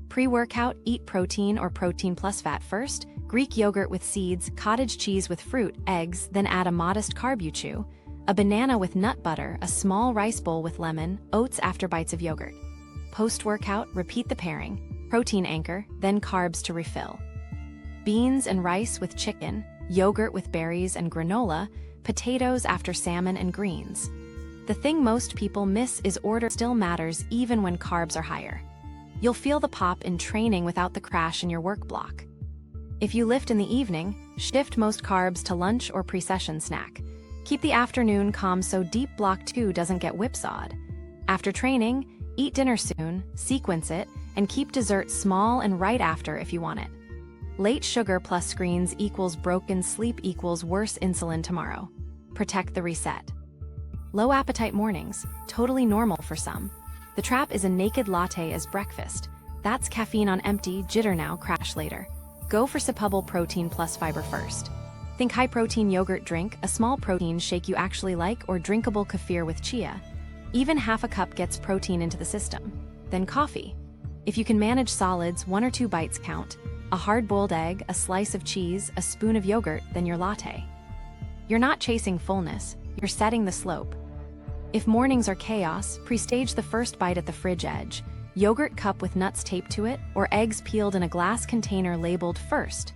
Pre-workout, eat protein or protein plus fat first, Greek yogurt with seeds, cottage cheese with fruit, eggs, then add a modest carb you chew, a banana with nut butter, a small rice bowl with lemon, oats after bites of yogurt. Post-workout, repeat the pairing, protein anchor, then carbs to refill. Beans and rice with chicken, yogurt with berries and granola, potatoes after salmon and greens. The thing most people miss is order still matters even when carbs are higher. You'll feel the pop in training without the crash in your work block. If you lift in the evening, shift most carbs to lunch or pre-session snack. Keep the afternoon calm so deep block 2 doesn't get whipsawed. After training, eat dinner soon, sequence it, and keep dessert small and right after if you want it. Late sugar plus screens equals broken sleep equals worse insulin tomorrow. Protect the reset. Low appetite mornings, totally normal for some. The trap is a naked latte as breakfast. That's caffeine on empty, jitter now, crash later. Go for supple protein plus fiber first. Think high-protein yogurt drink, a small protein shake you actually like, or drinkable kefir with chia. Even half a cup gets protein into the system. Then coffee. If you can manage solids, 1 or 2 bites count. A hard-boiled egg, a slice of cheese, a spoon of yogurt, then your latte. You're not chasing fullness, you're setting the slope. If mornings are chaos, pre-stage the first bite at the fridge edge, yogurt cup with nuts taped to it, or eggs peeled in a glass container labeled first.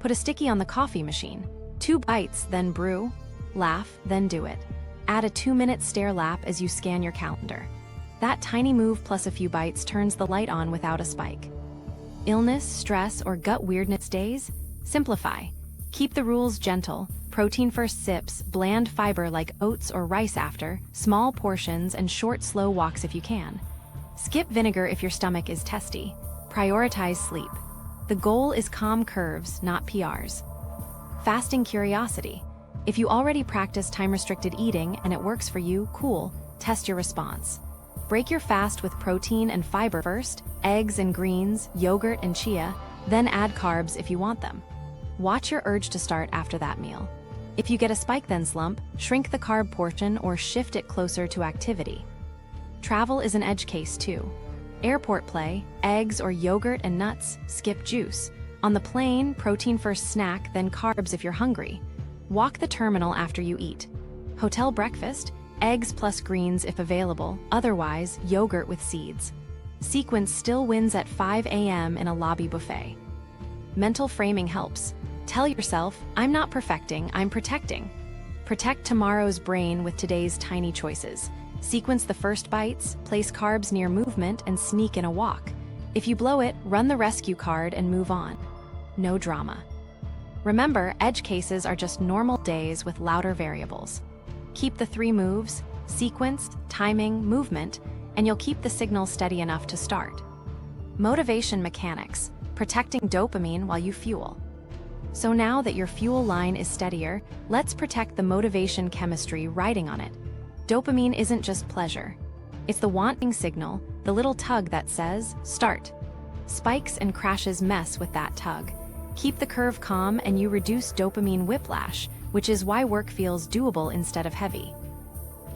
Put a sticky on the coffee machine. 2 bites, then brew. Laugh, then do it. Add a 2-minute stare lap as you scan your calendar. That tiny move plus a few bites turns the light on without a spike. Illness, stress, or gut weirdness days? Simplify. Keep the rules gentle. Protein first sips, bland fiber like oats or rice after, small portions, and short, slow walks if you can. Skip vinegar if your stomach is testy. Prioritize sleep. The goal is calm curves, not PRs. Fasting curiosity. If you already practice time-restricted eating and it works for you, cool, test your response. Break your fast with protein and fiber first, eggs and greens, yogurt and chia, then add carbs if you want them. Watch your urge to start after that meal. If you get a spike then slump, shrink the carb portion or shift it closer to activity. Travel is an edge case too. Airport play, eggs or yogurt and nuts, skip juice. On the plane, protein first snack, then carbs if you're hungry. Walk the terminal after you eat. Hotel breakfast, eggs plus greens if available, otherwise yogurt with seeds. Sequence still wins at 5 a.m. in a lobby buffet. Mental framing helps. Tell yourself, I'm not perfecting, I'm protecting. Protect tomorrow's brain with today's tiny choices. Sequence the first bites, place carbs near movement, and sneak in a walk. If you blow it, run the rescue card and move on. No drama. Remember, edge cases are just normal days with louder variables. Keep the 3 moves, sequence, timing, movement, and you'll keep the signal steady enough to start. Motivation mechanics, protecting dopamine while you fuel. So now that your fuel line is steadier, let's protect the motivation chemistry riding on it. Dopamine isn't just pleasure. It's the wanting signal, the little tug that says, start. Spikes and crashes mess with that tug. Keep the curve calm and you reduce dopamine whiplash, which is why work feels doable instead of heavy.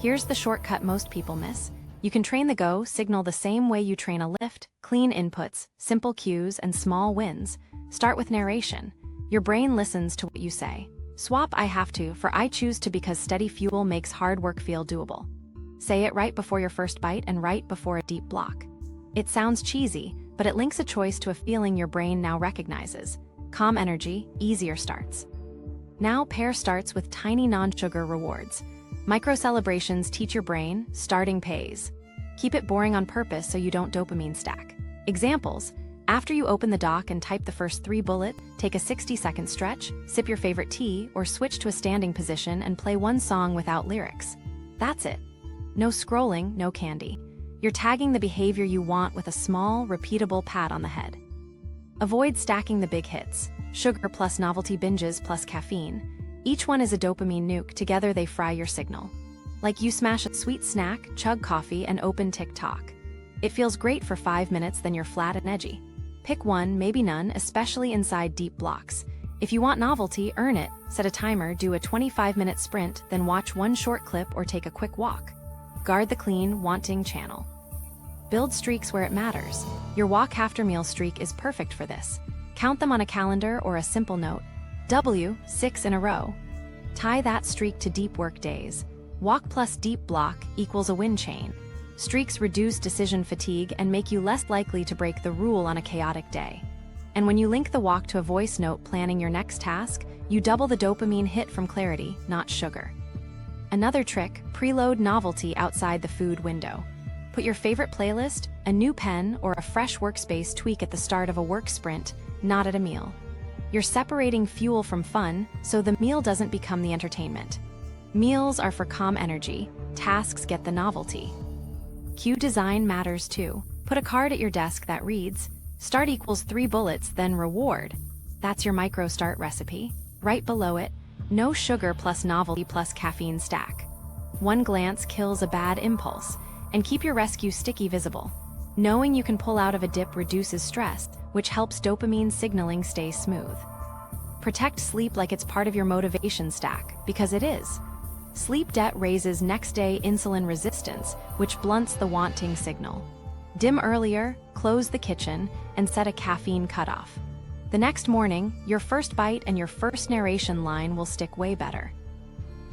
Here's the shortcut most people miss. You can train the go signal the same way you train a lift, clean inputs, simple cues, and small wins. Start with narration. Your brain listens to what you say. Swap I have to for I choose to because steady fuel makes hard work feel doable. Say it right before your first bite and right before a deep block. It sounds cheesy, but it links a choice to a feeling your brain now recognizes. Calm energy, easier starts. Now pair starts with tiny non-sugar rewards. Micro celebrations teach your brain, starting pays. Keep it boring on purpose so you don't dopamine stack. Examples: after you open the doc and type the first 3 bullets, take a 60-second stretch, sip your favorite tea, or switch to a standing position and play one song without lyrics. That's it. No scrolling, no candy. You're tagging the behavior you want with a small, repeatable pat on the head. Avoid stacking the big hits. Sugar plus novelty binges plus caffeine. Each one is a dopamine nuke, together they fry your signal. Like you smash a sweet snack, chug coffee, and open TikTok. It feels great for 5 minutes, then you're flat and edgy. Pick one, maybe none, especially inside deep blocks. If you want novelty, earn it. Set a timer, do a 25-minute sprint, then watch one short clip or take a quick walk. Guard the clean, wanting channel. Build streaks where it matters. Your walk after meal streak is perfect for this. Count them on a calendar or a simple note. 6 in a row. Tie that streak to deep work days. Walk plus deep block equals a win chain. Streaks reduce decision fatigue and make you less likely to break the rule on a chaotic day. And when you link the walk to a voice note planning your next task, you double the dopamine hit from clarity, not sugar. Another trick: preload novelty outside the food window. Put your favorite playlist, a new pen, or a fresh workspace tweak at the start of a work sprint, not at a meal. You're separating fuel from fun, so the meal doesn't become the entertainment. Meals are for calm energy, tasks get the novelty. Cue design matters too. Put a card at your desk that reads, "Start equals 3 bullets, then reward." That's your micro start recipe. Right below it, no sugar plus novelty plus caffeine stack. One glance kills a bad impulse, and keep your rescue sticky visible. Knowing you can pull out of a dip reduces stress, which helps dopamine signaling stay smooth. Protect sleep like it's part of your motivation stack, because it is. Sleep debt raises next-day insulin resistance, which blunts the wanting signal. Dim earlier, close the kitchen, and set a caffeine cutoff. The next morning, your first bite and your first narration line will stick way better.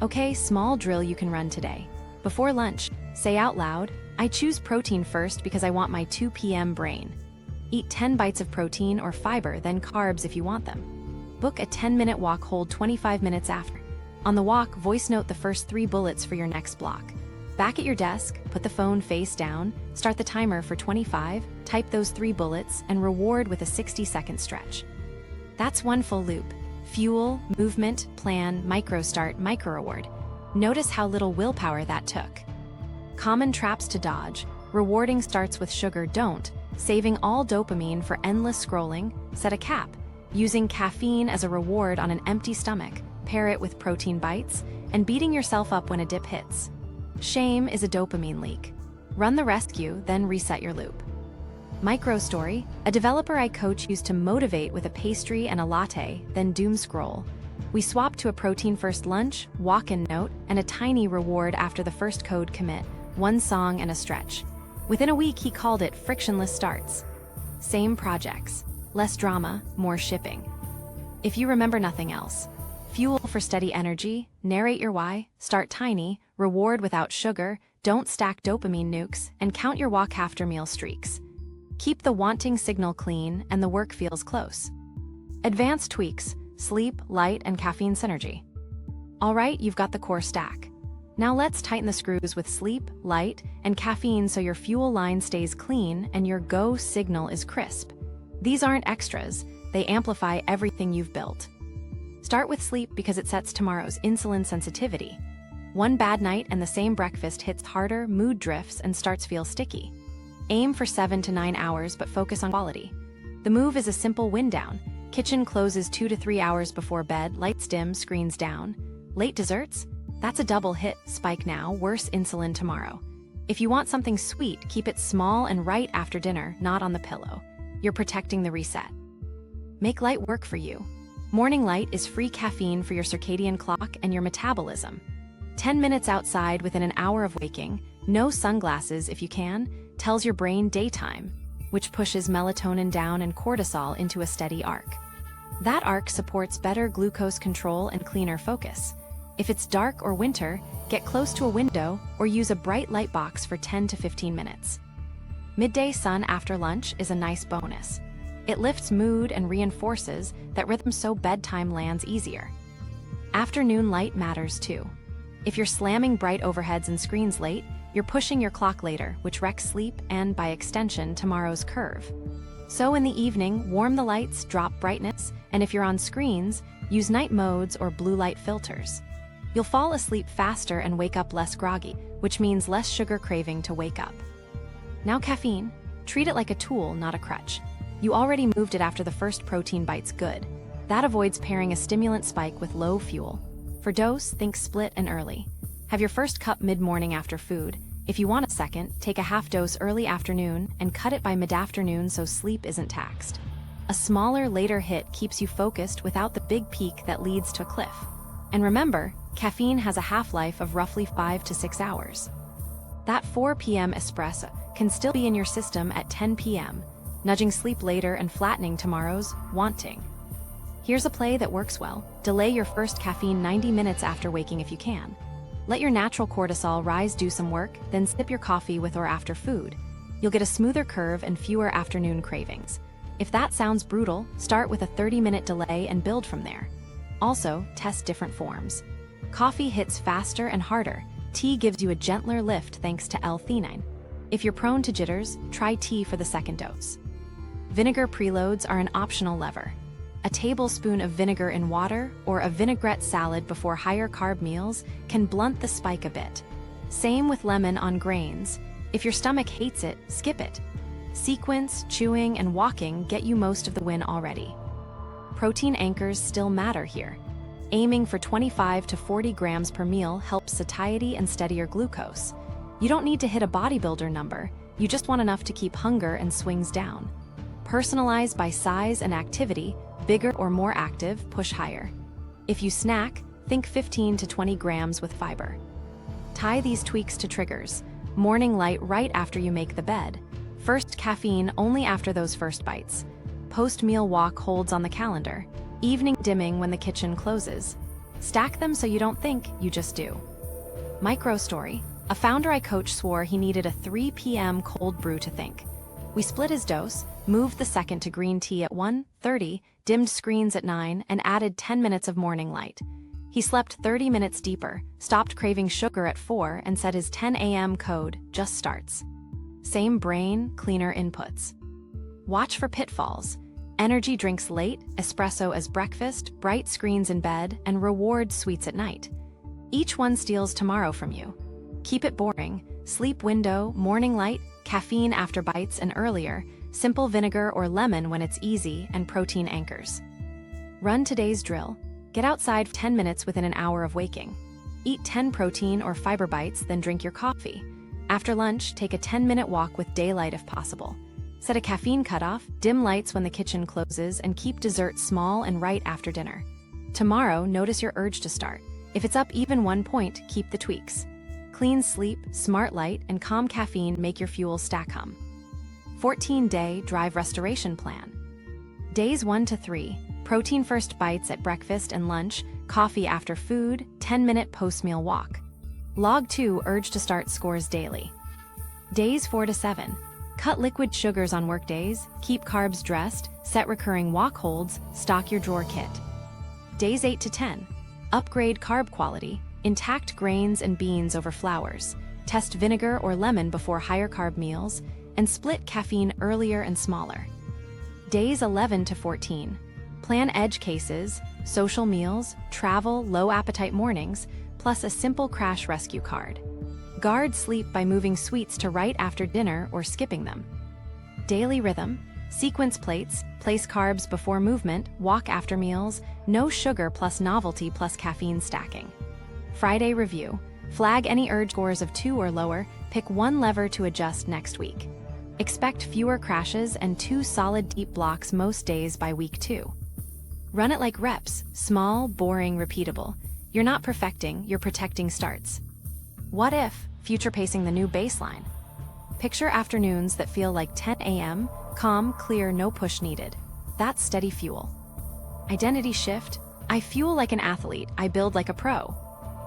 Okay, small drill you can run today. Before lunch, say out loud, "I choose protein first because I want my 2 p.m. brain." Eat 10 bites of protein or fiber, then carbs if you want them. Book a 10-minute walk, hold 25 minutes after. On the walk, voice note the first 3 bullets for your next block. Back at your desk, put the phone face down, start the timer for 25, type those 3 bullets, and reward with a 60-second stretch. That's one full loop. Fuel, movement, plan, micro start, micro reward. Notice how little willpower that took. Common traps to dodge: rewarding starts with sugar, don't. Saving all dopamine for endless scrolling, set a cap. Using caffeine as a reward on an empty stomach, pair it with protein bites, and beating yourself up when a dip hits. Shame is a dopamine leak. Run the rescue, then reset your loop. Micro story: a developer I coach used to motivate with a pastry and a latte, then doom scroll. We swapped to a protein-first lunch, walk-in note, and a tiny reward after the first code commit, one song and a stretch. Within a week, he called it frictionless starts. Same projects, less drama, more shipping. If you remember nothing else, fuel for steady energy, narrate your why, start tiny, reward without sugar, don't stack dopamine nukes, and count your walk after meal streaks. Keep the wanting signal clean and the work feels close. Advanced tweaks: sleep, light, and caffeine synergy. All right, you've got the core stack. Now let's tighten the screws with sleep, light, and caffeine so your fuel line stays clean and your go signal is crisp. These aren't extras, they amplify everything you've built. Start with sleep because it sets tomorrow's insulin sensitivity. One bad night and the same breakfast hits harder, mood drifts, and starts feel sticky. Aim for 7 to 9 hours, but focus on quality. The move is a simple wind down. Kitchen closes 2 to 3 hours before bed, lights dim, screens down. Late desserts? That's a double hit, spike now, worse insulin tomorrow. If you want something sweet, keep it small and right after dinner, not on the pillow. You're protecting the reset. Make light work for you. Morning light is free caffeine for your circadian clock and your metabolism. 10 minutes outside within an hour of waking, no sunglasses if you can, tells your brain daytime, which pushes melatonin down and cortisol into a steady arc. That arc supports better glucose control and cleaner focus. If it's dark or winter, get close to a window or use a bright light box for 10 to 15 minutes. Midday sun after lunch is a nice bonus. It lifts mood and reinforces that rhythm so bedtime lands easier. Afternoon light matters too. If you're slamming bright overheads and screens late, you're pushing your clock later, which wrecks sleep and, by extension, tomorrow's curve. So in the evening, warm the lights, drop brightness, and if you're on screens, use night modes or blue light filters. You'll fall asleep faster and wake up less groggy, which means less sugar craving to wake up. Now caffeine, treat it like a tool, not a crutch. You already moved it after the first protein bite's good. That avoids pairing a stimulant spike with low fuel. For dose, think split and early. Have your first cup mid-morning after food. If you want a second, take a half dose early afternoon and cut it by mid-afternoon so sleep isn't taxed. A smaller, later hit keeps you focused without the big peak that leads to a cliff. And remember, caffeine has a half-life of roughly 5 to 6 hours. That 4 p.m. espresso can still be in your system at 10 p.m., nudging sleep later and flattening tomorrow's wanting. Here's a play that works well. Delay your first caffeine 90 minutes after waking if you can. Let your natural cortisol rise, do some work, then sip your coffee with or after food. You'll get a smoother curve and fewer afternoon cravings. If that sounds brutal, start with a 30-minute delay and build from there. Also, test different forms. Coffee hits faster and harder. Tea gives you a gentler lift thanks to L-theanine. If you're prone to jitters, try tea for the second dose. Vinegar preloads are an optional lever. A tablespoon of vinegar in water or a vinaigrette salad before higher carb meals can blunt the spike a bit. Same with lemon on grains. If your stomach hates it, skip it. Sequence, chewing, and walking get you most of the win already. Protein anchors still matter here. Aiming for 25 to 40 grams per meal helps satiety and steadier glucose. You don't need to hit a bodybuilder number, you just want enough to keep hunger and swings down. Personalize by size and activity, bigger or more active, push higher. If you snack, think 15 to 20 grams with fiber. Tie these tweaks to triggers. Morning light right after you make the bed. First caffeine only after those first bites. Post-meal walk holds on the calendar. Evening dimming when the kitchen closes. Stack them so you don't think, you just do. Micro story. A founder I coach swore he needed a 3 p.m. cold brew to think. We split his dose, moved the second to green tea at 1:30, dimmed screens at 9, and added 10 minutes of morning light. He slept 30 minutes deeper, stopped craving sugar at 4, and said his 10 a.m. code just starts. Same brain, cleaner inputs. Watch for pitfalls. Energy drinks late, espresso as breakfast, bright screens in bed, and reward sweets at night. Each one steals tomorrow from you. Keep it boring. Sleep window, morning light, caffeine after bites and earlier, simple vinegar or lemon when it's easy, and protein anchors. Run today's drill. Get outside 10 minutes within an hour of waking. Eat 10 protein or fiber bites, then drink your coffee. After lunch, take a 10-minute walk with daylight if possible. Set a caffeine cutoff, dim lights when the kitchen closes, and keep dessert small and right after dinner. Tomorrow, notice your urge to start. If it's up even 1 point, keep the tweaks. Clean sleep, smart light, and calm caffeine make your fuel stack hum. 14-day drive restoration plan. Days 1 to 3, protein first bites at breakfast and lunch, coffee after food, 10-minute post-meal walk. Log 2 urge to start scores daily. Days 4 to 7. Cut liquid sugars on work days, keep carbs dressed, set recurring walk holds, stock your drawer kit. Days 8 to 10. Upgrade carb quality, intact grains and beans over flours, test vinegar or lemon before higher carb meals, and split caffeine earlier and smaller. Days 11 to 14. Plan edge cases, social meals, travel, low appetite mornings, plus a simple crash rescue card. Guard sleep by moving sweets to right after dinner or skipping them. Daily rhythm, sequence plates, place carbs before movement, walk after meals, no sugar plus novelty plus caffeine stacking. Friday review, flag any urge scores of 2 or lower, pick one lever to adjust next week. Expect fewer crashes and 2 solid deep blocks most days by week 2. Run it like reps, small, boring, repeatable. You're not perfecting, you're protecting starts. What if, future pacing the new baseline? Picture afternoons that feel like 10 a.m., calm, clear, no push needed. That's steady fuel. Identity shift. I fuel like an athlete, I build like a pro.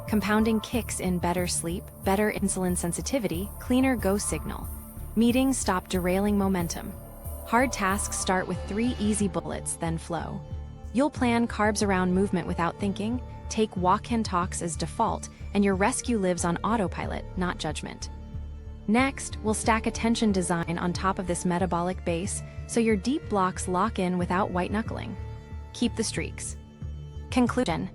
Compounding kicks in better sleep, better insulin sensitivity, cleaner go signal. Meetings stop derailing momentum. Hard tasks start with 3 easy bullets, then flow. You'll plan carbs around movement without thinking, take walk-in talks as default, and your rescue lives on autopilot, not judgment. Next, we'll stack attention design on top of this metabolic base so your deep blocks lock in without white-knuckling. Keep the streaks. Conclusion.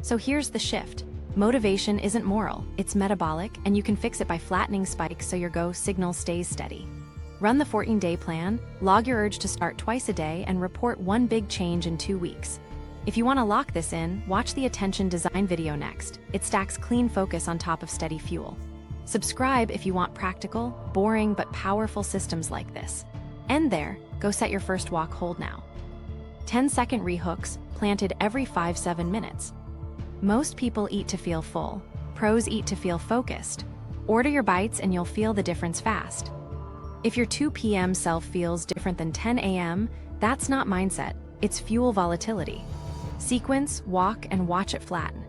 So here's the shift. Motivation isn't moral, it's metabolic, and you can fix it by flattening spikes so your go signal stays steady. Run the 14-day plan, log your urge to start twice a day, and report 1 big change in 2 weeks. If you want to lock this in, watch the attention design video next. It stacks clean focus on top of steady fuel. Subscribe if you want practical, boring, but powerful systems like this. End there, go set your first walk hold now. 10-second rehooks, planted every 5-7 minutes. Most people eat to feel full. Pros eat to feel focused. Order your bites and you'll feel the difference fast. If your 2 p.m. self feels different than 10 a.m., that's not mindset, it's fuel volatility. Sequence, walk, and watch it flatten.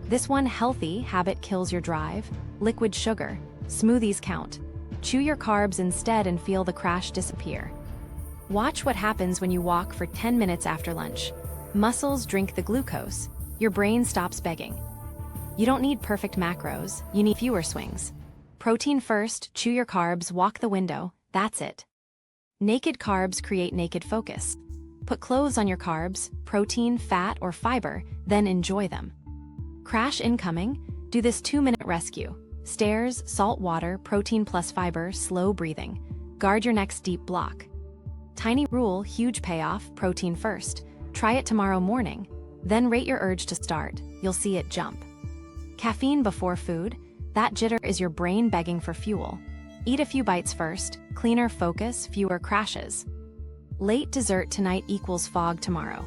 This one healthy habit kills your drive. Liquid sugar. Smoothies count. Chew your carbs instead and feel the crash disappear. Watch what happens when you walk for 10 minutes after lunch. Muscles drink the glucose. Your brain stops begging. You don't need perfect macros, you need fewer swings. Protein first, chew your carbs, walk the window, that's it. Naked carbs create naked focus. Put clothes on your carbs, protein, fat, or fiber, then enjoy them. Crash incoming, do this 2-minute rescue. Stairs, salt water, protein plus fiber, slow breathing. Guard your next deep block. Tiny rule, huge payoff, protein first. Try it tomorrow morning. Then rate your urge to start, you'll see it jump. Caffeine before food, that jitter is your brain begging for fuel. Eat a few bites first, cleaner focus, fewer crashes. Late dessert tonight equals fog tomorrow.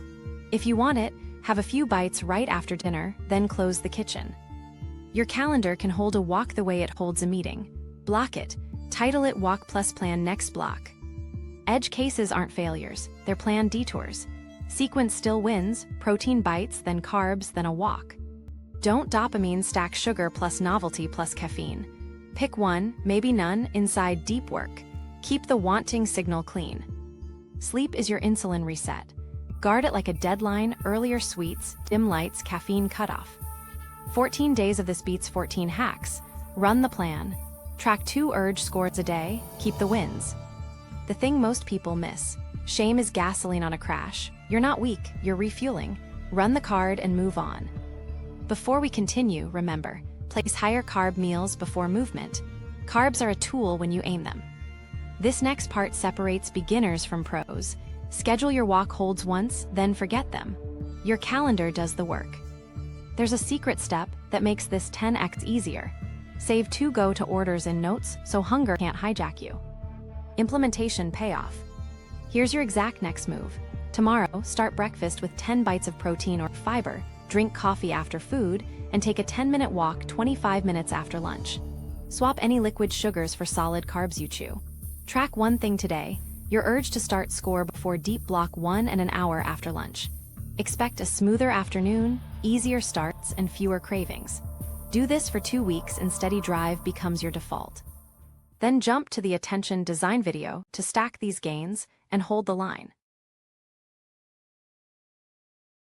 If you want it, have a few bites right after dinner, then close the kitchen. Your calendar can hold a walk the way it holds a meeting. Block it, title it Walk Plus Plan Next Block. Edge cases aren't failures, they're planned detours. Sequence still wins, protein bites, then carbs, then a walk. Don't dopamine stack sugar plus novelty plus caffeine. Pick one, maybe none, inside deep work. Keep the wanting signal clean. Sleep is your insulin reset. Guard it like a deadline, earlier sweets, dim lights, caffeine cutoff. 14 days of this beats 14 hacks. Run the plan. Track 2 urge scores a day, keep the wins. The thing most people miss. Shame is gasoline on a crash. You're not weak, you're refueling. Run the card and move on. Before we continue, remember, place higher carb meals before movement. Carbs are a tool when you aim them. This next part separates beginners from pros. Schedule your walk holds once, then forget them. Your calendar does the work. There's a secret step that makes this 10x easier. Save 2 go-to orders in notes so hunger can't hijack you. Implementation payoff. Here's your exact next move. Tomorrow, start breakfast with 10 bites of protein or fiber, drink coffee after food, and take a 10-minute walk 25 minutes after lunch. Swap any liquid sugars for solid carbs you chew. Track one thing today, your urge to start score before deep block 1 and an hour after lunch. Expect a smoother afternoon, easier starts, and fewer cravings. Do this for 2 weeks and steady drive becomes your default. Then jump to the attention design video to stack these gains and hold the line.